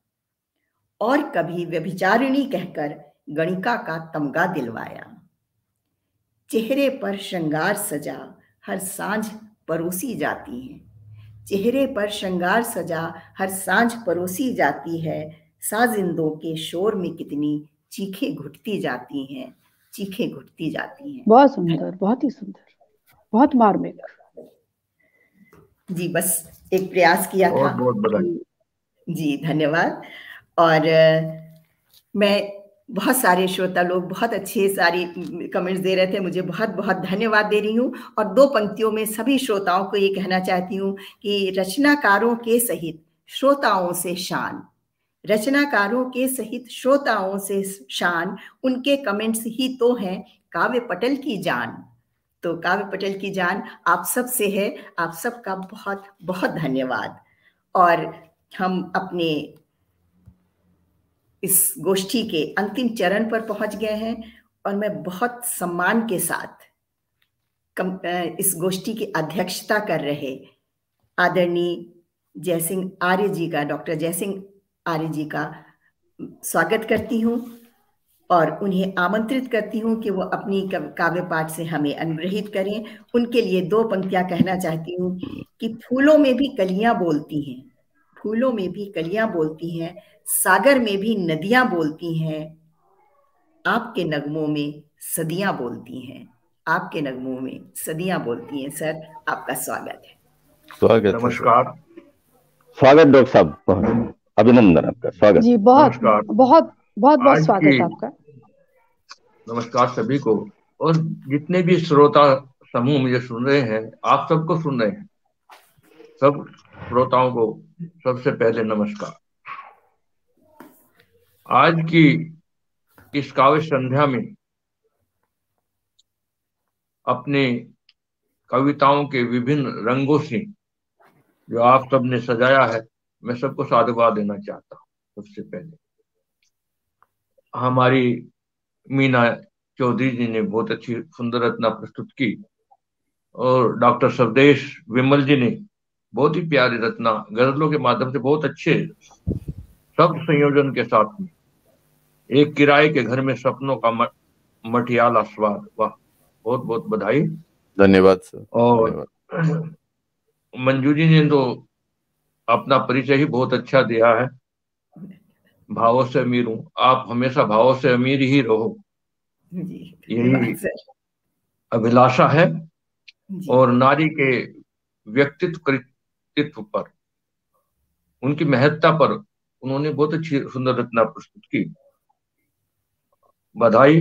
और कभी व्यभिचारिणी कहकर गणिका का तमगा दिलवाया। चेहरे पर श्रृंगार सजा हर सांझ परोसी जाती है, चेहरे पर श्रृंगार सजा हर सांझ परोसी जाती है, साजिंदों के शोर में कितनी चीखें घुटती जाती हैं, चीखें घुटती जाती हैं। बहुत सुंदर, बहुत ही सुंदर, बहुत मार्मिक। जी बस एक प्रयास किया था। बहुत बधाई। जी धन्यवाद। और मैं बहुत सारे श्रोता लोग बहुत अच्छे सारी कमेंट्स दे रहे थे, मुझे बहुत बहुत धन्यवाद दे रही हूँ। और दो पंक्तियों में सभी श्रोताओं को ये कहना चाहती हूँ कि रचनाकारों के सहित श्रोताओं से शान, रचनाकारों के सहित श्रोताओं से शान, उनके कमेंट्स ही तो हैं काव्य पटल की जान। तो काव्य पटल की जान आप सब से है, आप सबका बहुत बहुत धन्यवाद। और हम अपने इस गोष्ठी के अंतिम चरण पर पहुंच गए हैं, और मैं बहुत सम्मान के साथ इस गोष्ठी की अध्यक्षता कर रहे आदरणीय जयसिंह आर्य जी का, डॉक्टर जयसिंह आर्य जी का स्वागत करती हूँ और उन्हें आमंत्रित करती हूँ कि वो अपनी काव्य पाठ से हमें अनुग्रहित करें। उनके लिए दो पंक्तियां कहना चाहती हूँ कि फूलों में भी कलियां बोलती हैं, फूलों में भी कलियां बोलती हैं, सागर में भी नदियां बोलती हैं, आपके नगमों में सदियां बोलती हैं, आपके नगमों में सदियां बोलती हैं। सर आपका स्वागत है। स्वागत, नमस्कार। स्वागत डॉक्टर साहब, अभिनंदन आपका, स्वागत जी। बहुत नमस्कार। बहुत बहुत बहुत स्वागत आपका। नमस्कार सभी को, और जितने भी श्रोता समूह मुझे सुन रहे हैं, आप सबको सुन रहे हैं, सब श्रोताओं को सबसे पहले नमस्कार। आज की इस काव्य संध्या में अपने कविताओं के विभिन्न रंगों से जो आप सब ने सजाया है, मैं सबको साधुवाद देना चाहता हूँ। सबसे पहले हमारी मीना चौधरी जी ने बहुत अच्छी सुंदर रचना प्रस्तुत की, और डॉक्टर स्वदेश विमल जी ने बहुत ही प्यारी रचना गजलों के माध्यम से बहुत अच्छे शब्द संयोजन के साथ में एक किराए के घर में सपनों का मटियाला स्वाद। वाह, बहुत बहुत बधाई, धन्यवाद सर। और मंजू जी ने तो अपना परिचय ही बहुत अच्छा दिया है। भावों से अमीर हूँ, आप हमेशा भावों से अमीर ही रहो, यही अभिलाषा है। और नारी के व्यक्तित्व कृतित्व पर, उनकी महत्ता पर उन्होंने बहुत अच्छी सुंदर रचना प्रस्तुत की। बधाई।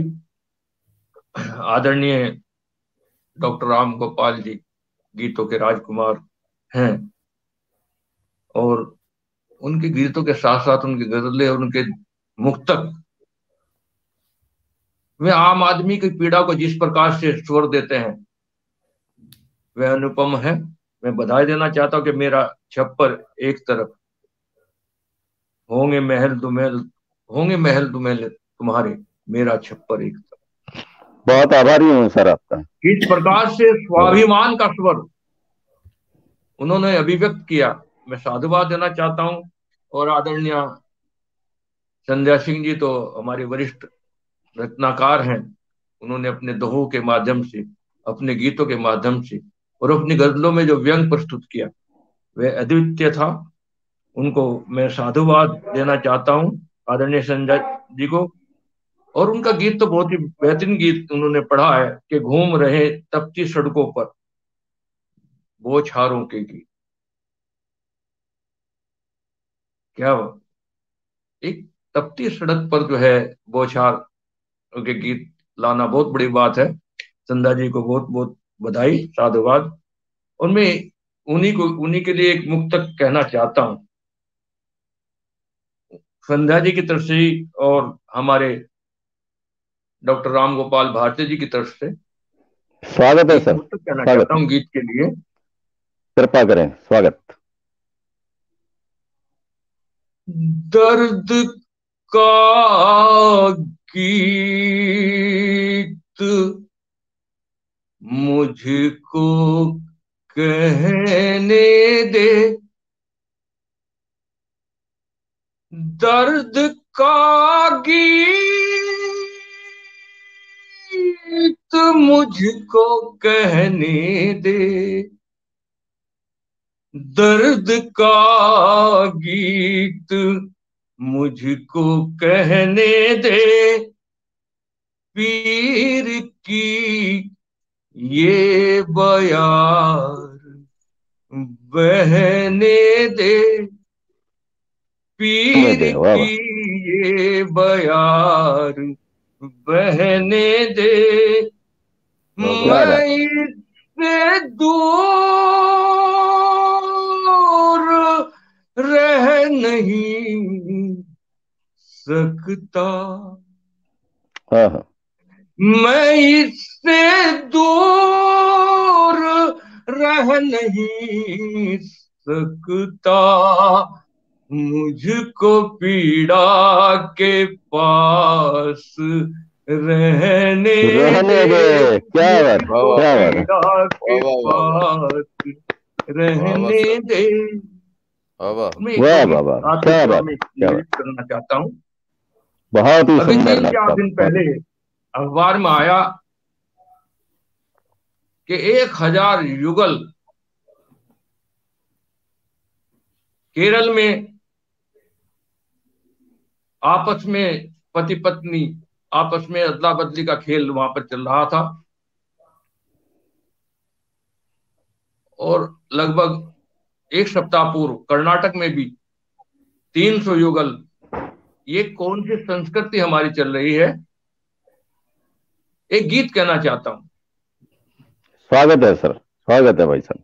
आदरणीय डॉक्टर राम गोपाल जी गीतों के राजकुमार हैं, और उनके गीतों के साथ साथ उनकी गजलें और उनके मुक्तक वे आम आदमी की पीड़ा को जिस प्रकार से स्वर देते हैं वह अनुपम है। मैं बधाई देना चाहता हूँ कि मेरा छप्पर एक तरफ, होंगे महल दुमहल तुम्हारे, मेरा छप्पर एक तरफ। बहुत आभारी हूँ सर आपका। इस प्रकार से स्वाभिमान का स्वर उन्होंने अभिव्यक्त किया, मैं साधुवाद देना चाहता हूँ। और आदरणीय संध्या सिंह जी तो हमारे वरिष्ठ रत्नाकार हैं, उन्होंने अपने दोहों के माध्यम से, अपने गीतों के माध्यम से और अपनी गजलों में जो व्यंग प्रस्तुत किया वह अद्वितीय था। उनको मैं साधुवाद देना चाहता हूँ, आदरणीय संजय जी को। और उनका गीत तो बहुत ही बेहतरीन गीत उन्होंने पढ़ा है कि घूम रहे तपती सड़कों पर बौछारों के गीत। क्या एक तपती सड़क पर जो है बौछार के गीत लाना बहुत बड़ी बात है। संध्या जी को बहुत बहुत बधाई, साधुवाद। और मैं उन्हीं के लिए एक मुक्तक कहना चाहता हूँ, संध्या जी की तरफ से ही और हमारे डॉक्टर राम गोपाल भारती जी की तरफ से स्वागत है सर। मुक्तक कहना चाहता हूँ गीत के लिए। कृपा करें, स्वागत। दर्द का गीत मुझको कहने दे, दर्द का गीत मुझको कहने दे, दर्द का गीत मुझको कहने दे, पीर की ये बयार बहने दे, पीर की ये बयार बहने दे, मैं इससे दूर रह नहीं सकता, मैं इससे दूर रह नहीं सकता, मुझको पीड़ा के पास रहने दे, क्या बात, पीड़ा के पास रहने दे। वाह वाह वाह, क्या बात, क्या बात करना चाहता हूँ। बहुत ही अभी सुंदर। 3-4 दिन पहले अखबार में आया कि 1000 युगल केरल में आपस में पति पत्नी आपस में अदला बदली का खेल वहां पर चल रहा था, और लगभग एक सप्ताह पूर्व कर्नाटक में भी 300 युगल। ये कौन सी संस्कृति हमारी चल रही है? एक गीत कहना चाहता हूं। स्वागत है सर, स्वागत है भाई साहब।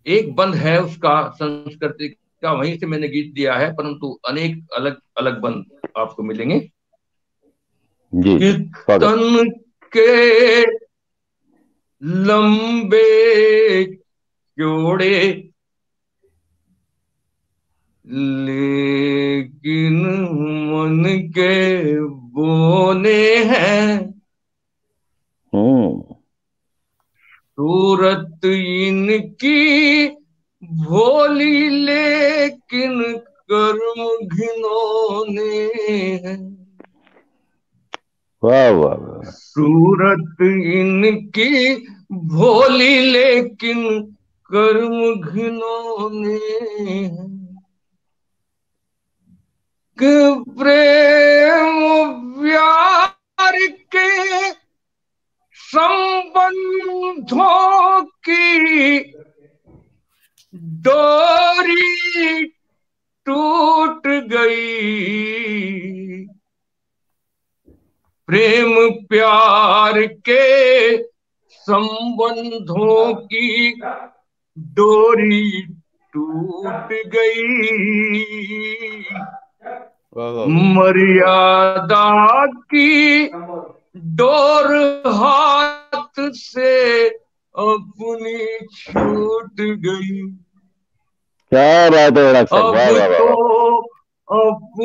एक बंद है उसका संस्कृति का, वहीं से मैंने गीत दिया है, परंतु अनेक अलग अलग बंद आपको मिलेंगे। जी, तन के लंबे चौड़े लेकिन मन के बोने हैं, सूरत इनकी भोली लेकिन कर्म घिनौने हैं, वाह वाह वाह, सूरत इनकी भोली लेकिन कर्म घिनौने हैं, कि प्रेम प्यार के संबंधों की डोरी टूट गई, प्रेम प्यार के संबंधों की डोरी टूट गई, मर्यादा की डोर हाथ से अपनी छूट गई। क्या बात है डॉक्टर अब साहब, वाह वाह तो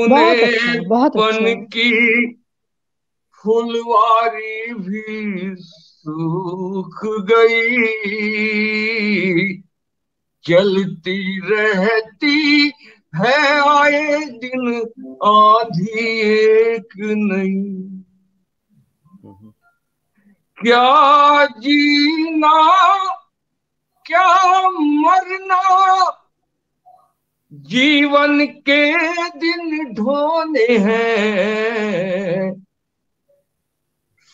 बहुत अच्छा, बहुत अपनेपन अच्छा। की फुलवारी भी सूख गई, चलती रहती है आए दिन आधी एक नहीं। क्या जीना क्या मरना, जीवन के दिन ढोने हैं,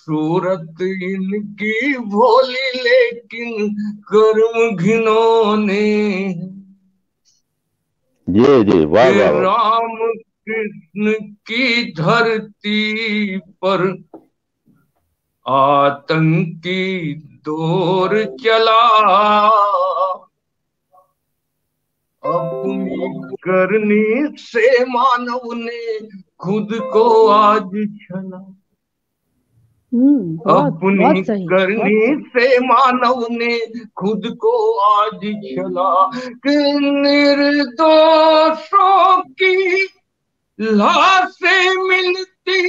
सूरत इनकी भोली लेकिन कर्म घिनौने हैं। जी वाह कि वाह वाह। राम कृष्ण की धरती पर आतंकी दौर चला, अपनी करनी से मानव ने खुद को आज छला। बहुत अपनी बहुत सही, बहुत करनी सही। से मानव ने खुद को आज छला, कि निर्दोषों की लाशें मिलती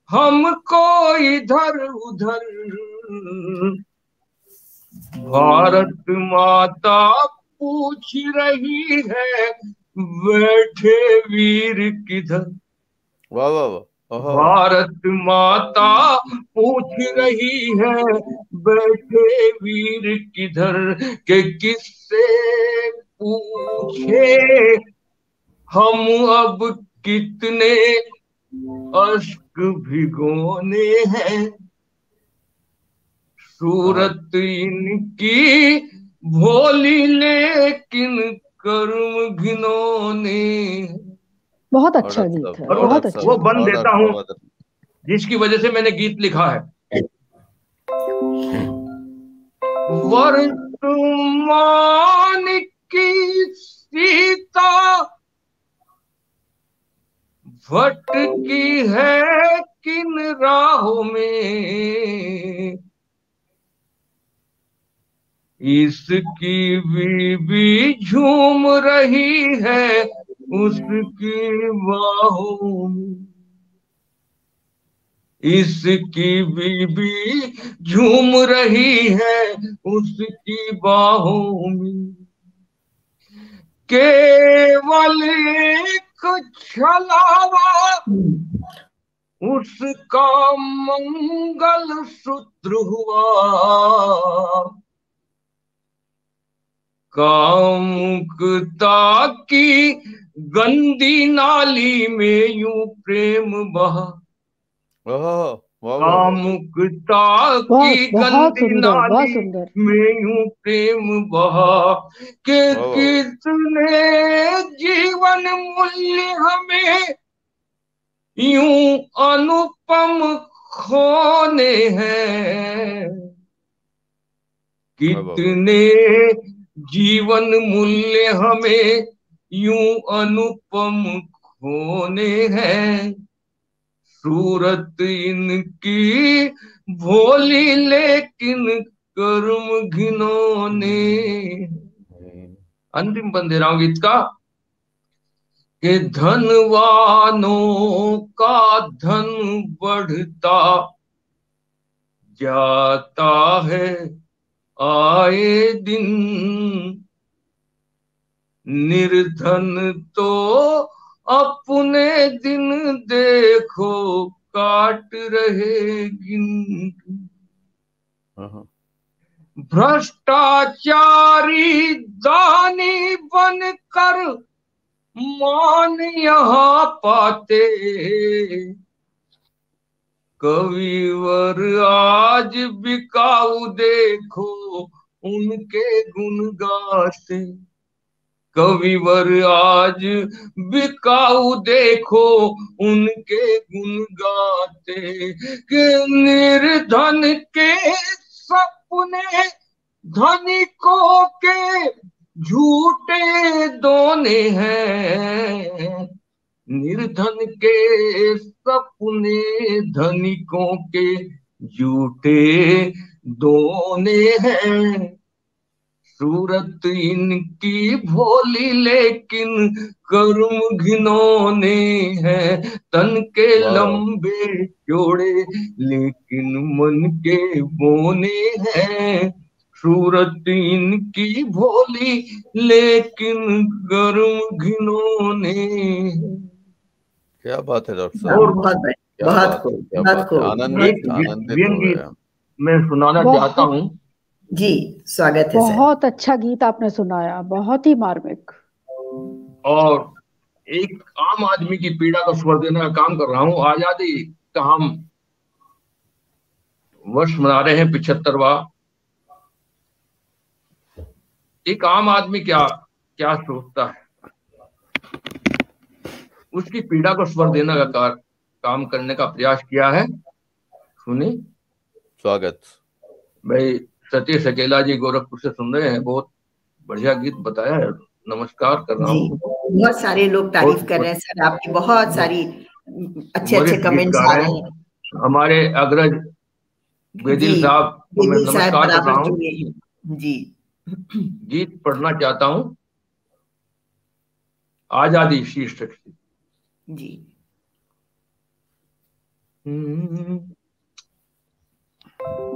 हमको इधर उधर, भारत माता पूछ रही है बैठे वीर किधर। वाह वाह वाह। भारत माता पूछ रही है बैठे वीर किधर, के किससे पूछे हम अब कितने अश्क भिगोने हैं, सूरत इनकी भोली लेकिन कर्म घिनौने। बहुत अच्छा गीत है, और बहुत अच्छा वो गीत। बन देता हूँ जिसकी वजह से मैंने गीत लिखा है। वर्तमान की सीता भटकी है किन राहों में, इसकी बीबी झूम रही है उसकी बाहों में, इसकी बीबी झूम रही है उसकी बाहों में, केवल एक छलावा उसका मंगल सूत्र हुआ, कामुकता की गंदी नाली में यूं प्रेम बहा, कामुकता की गंदी नाली में यूं प्रेम बहा, कि किसने जीवन मूल्य हमें यूं अनुपम खोने हैं, कितने जीवन मूल्य हमें यूं अनुपम खोने हैं, सूरत इनकी भोली लेकिन कर्म घिनौने। अंतिम बंद दे रहा हूं गीत का, कि धनवानों का धन बढ़ता जाता है आए दिन, निर्धन तो अपने दिन देखो काट रहे गिन, भ्रष्टाचारी दानी बनकर मान यहाँ पाते, कविवर आज बिकाऊ देखो उनके गुण गाते, कविवर आज बिकाऊ देखो उनके गुण गाते, कि निर्धन के सपने धनिकों के झूठे दोने हैं, निर्धन के सपने धनिकों के झूठे दोने हैं। सूरत इनकी भोली लेकिन कर्म घिनौने हैं, तन के लंबे चौड़े लेकिन मन के बोने हैं। सूरत इनकी भोली लेकिन कर्म घिनौने। क्या बात है डॉक्टर साहब, और बहुत आनंदित। मैं सुनाना चाहता हूँ जी, स्वागत है सर। बहुत अच्छा गीत आपने सुनाया, बहुत ही मार्मिक। और एक आम आदमी की पीड़ा को स्वर देने का काम कर रहा हूँ। आजादी का हम वर्ष मना रहे हैं 75वां। एक आम आदमी क्या क्या सोचता है, उसकी पीड़ा को स्वर देने का काम करने का प्रयास किया है। सुनी। स्वागत। भाई सतीश अकेला जी गोरखपुर से सुन रहे हैं, बहुत बढ़िया गीत बताया है। नमस्कार कर रहा हूँ। बहुत सारे लोग तारीफ कर रहे हैं सर, आपकी बहुत सारी अच्छे कमेंट्स आ रहे हैं। हमारे अग्रज बेदिल साहब को मैं नमस्कार कर रहा हूँ जी। गीत पढ़ना चाहता हूँ, आजादी शीर्षक से जी।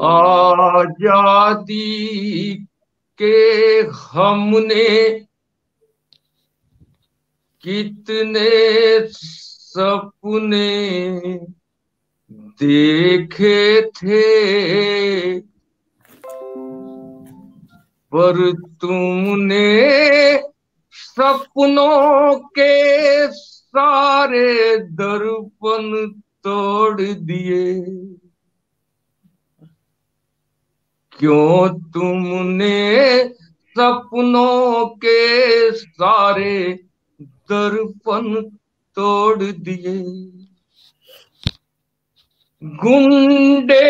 आजादी के हमने कितने सपने देखे थे, पर तुमने सपनों के सारे दर्पण तोड़ दिए। क्यों तुमने सपनों के सारे दर्पण तोड़ दिए। गुंडे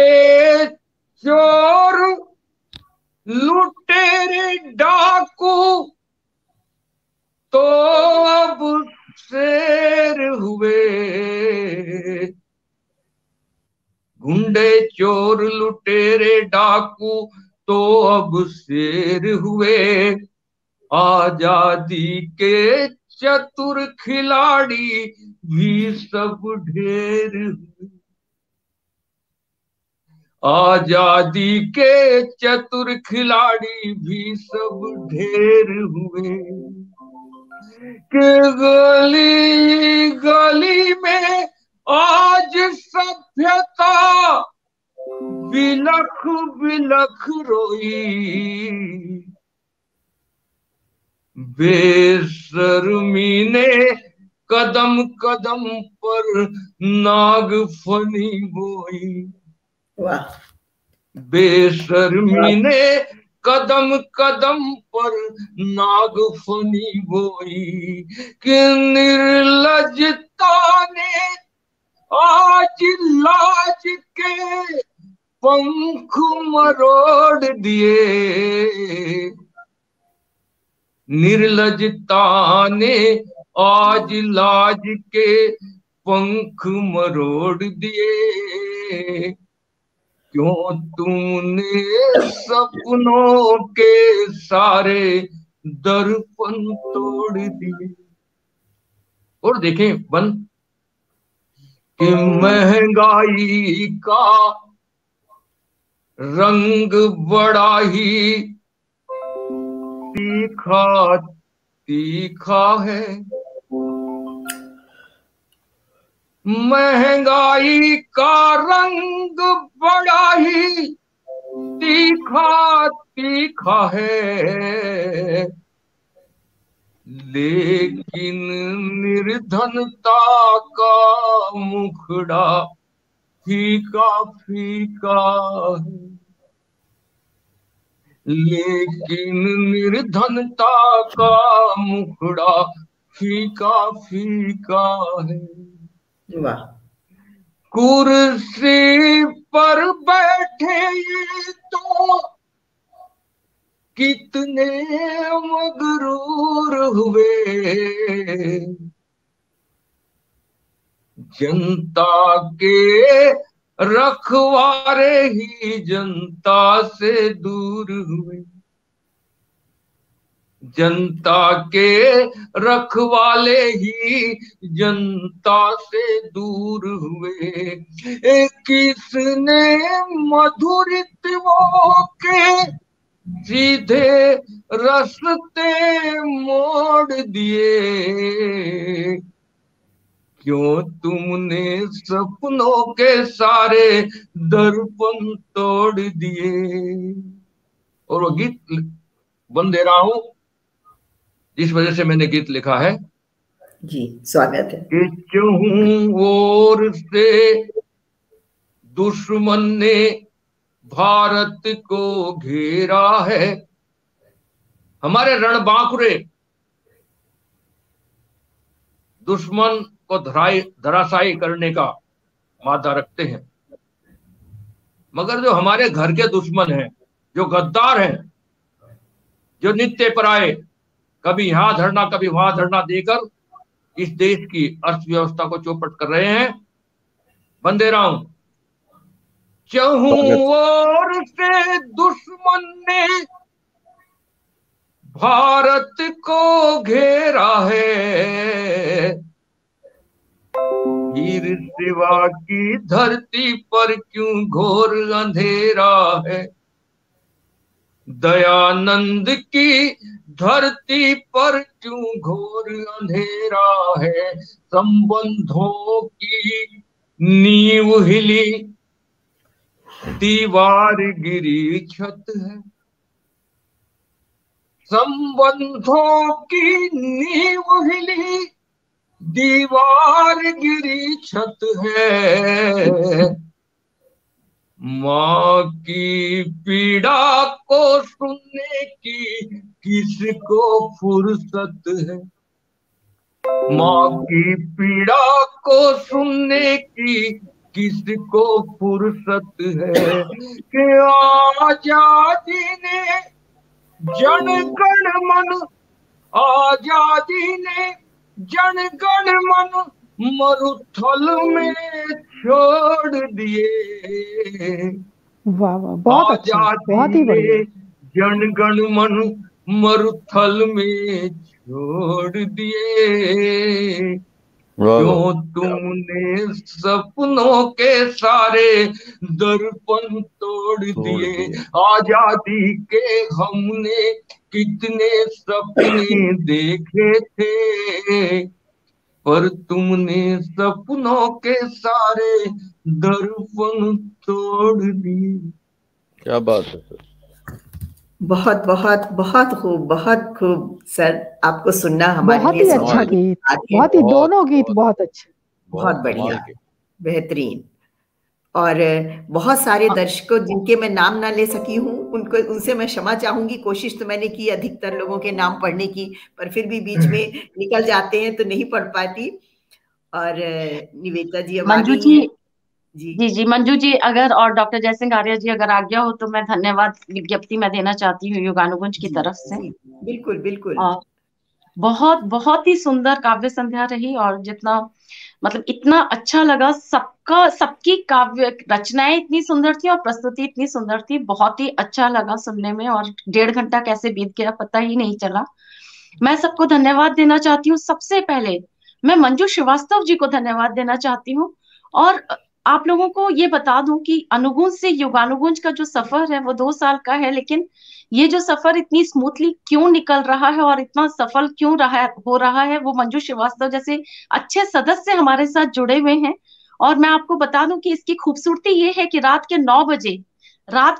चोर लुटेरे डाकू तो अब शेर हुए। गुंडे चोर लुटेरे डाकू तो अब शेर हुए। आजादी के चतुर खिलाड़ी भी सब ढेर हुए। आजादी के चतुर खिलाड़ी भी सब ढेर हुए। कि गली गली में आज सभ्यता बिलख बिलख रोई। बेशर्मी ने कदम कदम पर नागफनी बोई। बेशर्मी ने कदम कदम पर नागफनी बोई। कि निर्लजता ने आज लाज के पंख मरोड़ दिए। निर्लजता ने आज लाज के पंख मरोड़ दिए। क्यों तुमने सपनों के सारे दर्पण तोड़ दिए। और देखें बन कि महंगाई का रंग बड़ा ही तीखा तीखा है। महंगाई का रंग बड़ा ही तीखा तीखा है। लेकिन निर्धनता का मुखड़ा फीका फीका है। लेकिन निर्धनता का मुखड़ा फीका फीका है। वाह। कुर्सी पर बैठे तो कितने मगरूर हुए, जनता के रखवारे ही जनता से दूर हुए, जनता के रखवाले ही जनता से दूर हुए। किसने मधुरित वो के सीधे रास्ते मोड़ दिए, क्यों तुमने सपनों के सारे दर्पण तोड़ दिए। और वो गीत बन दे रहा हूं जिस वजह से मैंने गीत लिखा है। जी स्वागत है। कि चहूं ओर से दुश्मन ने भारत को घेरा है, हमारे रणबांकुरे दुश्मन को धराशायी करने का मादा रखते हैं, मगर जो हमारे घर के दुश्मन हैं, जो गद्दार हैं, जो नित्य पराये कभी यहां धरना कभी वहां धरना देकर इस देश की अर्थव्यवस्था को चौपट कर रहे हैं। बंदे राम, चहूं ओर से दुश्मन ने भारत को घेरा है, वीर शिवा की धरती पर क्यों घोर अंधेरा है, दयानंद की धरती पर क्यों घोर अंधेरा है, संबंधों की नींव हिली दीवार गिरी छत है, संबंधों की नींव हिली दीवार गिरी छत है, माँ की पीड़ा को सुनने की किसको फुर्सत है, माँ की पीड़ा को सुनने की किसको फुर्सत है, कि आजादी ने जनगण मन, आजादी ने जनगण मन मरुथल में छोड़ दिए। वाह वाह, बहुत अच्छा, बहुत ही बढ़िया। जनगण मन मरुथल में छोड़ दिए, क्यों तुमने सपनों के सारे दर्पण तोड़ दिए, आजादी के हमने कितने सपने देखे थे, पर तुमने सपनों के सारे दर्पण तोड़ दिए। क्या बात है सर, बहुत बहुत बहुत खूब, बहुत खूब सर। आपको सुनना हमारे बहुत लिए ही अच्छा गीत, बहुत ही, दोनों गीत बहुत अच्छे, बहुत बढ़िया, बेहतरीन। और बहुत सारे दर्शकों जिनके मैं नाम ना ले सकी हूँ उनसे मैं क्षमा चाहूंगी। कोशिश तो मैंने की अधिकतर लोगों के नाम पढ़ने की, पर फिर भी बीच में निकल जाते हैं तो नहीं पढ़ पाती। और निवेदिता जी, मंजू जी मंजू जी, अगर और डॉक्टर जयसिंह आर्य जी अगर आज्ञा हो तो मैं धन्यवाद विज्ञप्ति मैं देना चाहती हूँ युगानुगुंज की तरफ से। बिल्कुल बिल्कुल। बहुत बहुत ही सुंदर काव्य संध्या रही, और जितना मतलब इतना अच्छा लगा, सबकी काव्य रचनाएं इतनी सुंदर थी और प्रस्तुति इतनी सुंदर थी, बहुत ही अच्छा लगा सुनने में, और 1.5 घंटा कैसे बीत गया पता ही नहीं चला। मैं सबको धन्यवाद देना चाहती हूँ। सबसे पहले मैं मंजू श्रीवास्तव जी को धन्यवाद देना चाहती हूँ, और आप लोगों को ये बता दूं कि अनुगुंज से युगानुगुंज का जो सफर है वो 2 साल का है, लेकिन ये जो सफर इतनी स्मूथली क्यों निकल रहा है और इतना सफल क्यों हो रहा है, वो मंजू श्रीवास्तव जैसे अच्छे सदस्य हमारे साथ जुड़े हुए हैं। और मैं आपको बता दूं कि इसकी खूबसूरती ये है कि रात के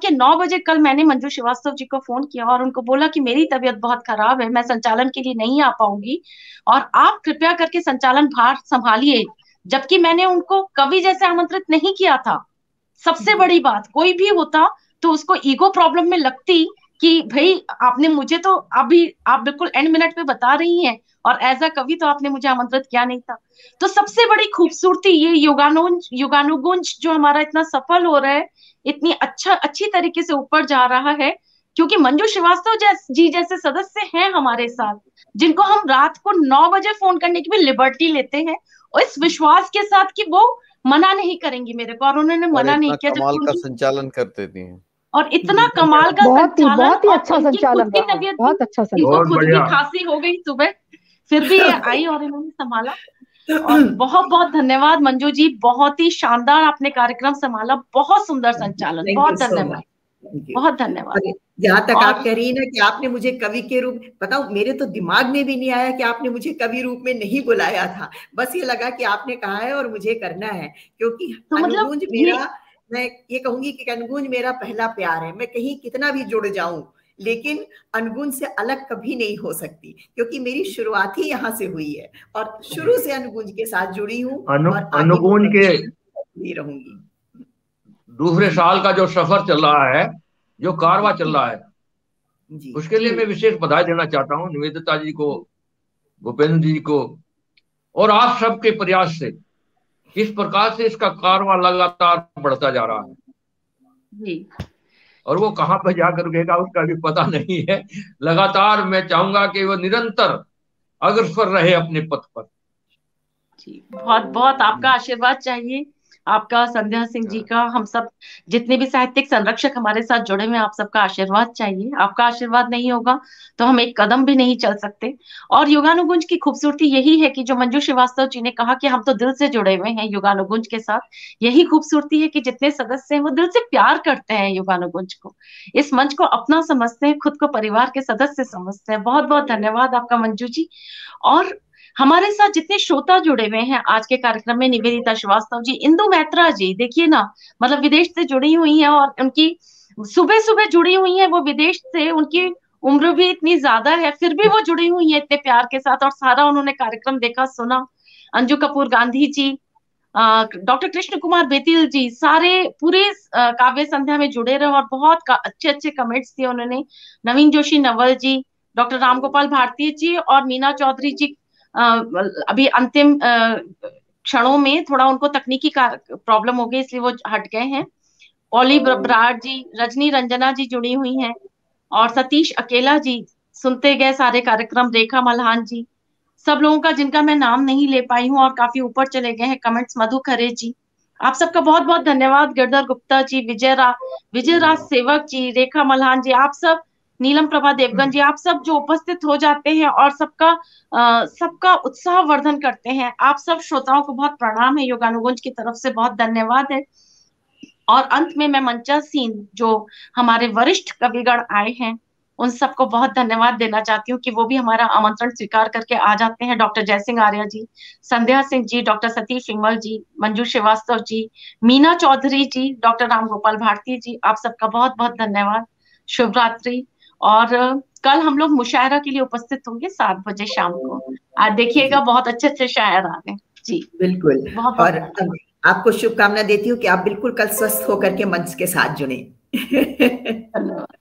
9 बजे कल मैंने मंजू श्रीवास्तव जी को फोन किया और उनको बोला कि मेरी तबीयत बहुत खराब है, मैं संचालन के लिए नहीं आ पाऊंगी और आप कृपया करके संचालन भार संभालिए, जबकि मैंने उनको कवि जैसे आमंत्रित नहीं किया था। सबसे बड़ी बात, कोई भी होता तो उसको ईगो प्रॉब्लम में लगती कि भाई आपने मुझे तो अभी आप बिल्कुल एंड मिनट पे बता रही हैं, और एज अ कवि तो आपने मुझे आमंत्रित किया नहीं था। तो सबसे बड़ी खूबसूरती ये युगानुगुंज जो हमारा इतना सफल हो रहा है, इतनी अच्छी तरीके से ऊपर जा रहा है, क्योंकि मंजू श्रीवास्तव जी जैसे सदस्य हैं हमारे साथ, जिनको हम रात को 9 बजे फोन करने की भी लिबर्टी लेते हैं, और इस विश्वास के साथ कि वो मना नहीं करेंगी मेरे को, और उन्होंने मना नहीं किया। कमाल का संचालन कर देती हैं, और इतना कमाल का संचालन, बहुत ही अच्छा संचालन रहा, तबीयत बहुत अच्छा संचालन, इनको खुद बढ़िया। की खांसी हो गई सुबह, फिर भी ये आई और इन्होंने संभाला। और बहुत बहुत धन्यवाद मंजू जी, बहुत ही शानदार आपने कार्यक्रम संभाला, बहुत सुंदर संचालन, बहुत धन्यवाद, बहुत धन्यवाद। जहाँ तक आप कह रही है ना कि आपने मुझे कवि के रूप, बताओ मेरे तो दिमाग में भी नहीं आया कि आपने मुझे कवि रूप में नहीं बुलाया था, बस ये लगा कि आपने कहा है और मुझे करना है, क्योंकि तो अनुगुंज मेरा, मैं ये कहूंगी कि अनुगुंज मेरा पहला प्यार है। मैं कहीं कितना भी जुड़ जाऊं, लेकिन अनुगुंज से अलग कभी नहीं हो सकती, क्योंकि मेरी शुरुआत ही यहाँ से हुई है और शुरू से अनुगुंज के साथ जुड़ी हूँ और अनुगुंज के रहूंगी। दूसरे साल का जो सफर चल रहा है, जो कारवां चल रहा है, उसके लिए मैं विशेष बधाई देना चाहता हूँ निवेदिता जी को, भूपेंद्र जी को, और आप सबके प्रयास से किस प्रकार से इसका कारवां लगातार बढ़ता जा रहा है जी। और वो कहाँ पर जाकर रुकेगा उसका भी पता नहीं है। लगातार मैं चाहूंगा कि वो निरंतर अग्रसर रहे अपने पथ पर। जी, बहुत बहुत आपका आशीर्वाद चाहिए, आपका, संध्या सिंह जी का, हम सब जितने भी साहित्यिक संरक्षक हमारे साथ जुड़े हुए हैं, आप सबका आशीर्वाद चाहिए। आपका आशीर्वाद नहीं होगा तो हम एक कदम भी नहीं चल सकते। और युगानुगुंज की खूबसूरती यही है कि जो मंजू श्रीवास्तव जी ने कहा कि हम तो दिल से जुड़े हुए हैं युगानुगुंज के साथ, यही खूबसूरती है कि जितने सदस्य हैं वो दिल से प्यार करते हैं युगानुगुंज को, इस मंच को अपना समझते हैं, खुद को परिवार के सदस्य समझते हैं। बहुत बहुत धन्यवाद आपका मंजू जी। और हमारे साथ जितने श्रोता जुड़े हुए हैं आज के कार्यक्रम में, निवेदिता श्रीवास्तव जी, इंदु मैत्रा जी, देखिए ना, मतलब विदेश से जुड़ी हुई हैं और उनकी सुबह सुबह जुड़ी हुई हैं, वो विदेश से, उनकी उम्र भी इतनी ज्यादा है, फिर भी वो जुड़ी हुई है इतने प्यार के साथ, और सारा उन्होंने कार्यक्रम देखा सुना। अंजू कपूर गांधी जी, डॉक्टर कृष्ण कुमार बेतिल जी, सारे पूरे काव्य संध्या में जुड़े रहे और बहुत अच्छे अच्छे कमेंट्स दिए उन्होंने। नवीन जोशी नवल जी, डॉक्टर रामगोपाल भारती जी और मीना चौधरी जी अभी अंतिम क्षणों में थोड़ा उनको तकनीकी प्रॉब्लम हो गई, इसलिए वो हट गए हैं। ओली ब्राड जी, रजनी रंजना जी जुड़ी हुई हैं, और सतीश अकेला जी सुनते गए सारे कार्यक्रम, रेखा मल्हान जी, सब लोगों का जिनका मैं नाम नहीं ले पाई हूँ और काफी ऊपर चले गए हैं कमेंट्स, मधु खरे जी, आप सबका बहुत बहुत धन्यवाद। गिरधर गुप्ता जी, विजय राज सेवक जी, रेखा मल्हान जी, आप सब, नीलम प्रभा देवगन जी, आप सब जो उपस्थित हो जाते हैं और सबका उत्साह वर्धन करते हैं, आप सब श्रोताओं को बहुत प्रणाम है युगानुगुंज की तरफ से, बहुत धन्यवाद है। और अंत में मैं मंचासीन जो हमारे वरिष्ठ कविगण आए हैं उन सबको बहुत धन्यवाद देना चाहती हूँ कि वो भी हमारा आमंत्रण स्वीकार करके आ जाते हैं। डॉक्टर जयसिंह आर्य जी, संध्या सिंह जी, डॉक्टर सतीश विमल जी, मंजू श्रीवास्तव जी, मीना चौधरी जी, डॉक्टर रामगोपाल भारती जी, आप सबका बहुत बहुत धन्यवाद। शुभ रात्रि। और कल हम लोग मुशायरा के लिए उपस्थित होंगे 7 बजे शाम को, आज देखिएगा बहुत अच्छे अच्छे शायर आ रहे हैं जी। बिल्कुल, और आपको शुभकामना देती हूँ कि आप बिल्कुल कल स्वस्थ होकर के मंच के साथ जुड़े। धन्यवाद।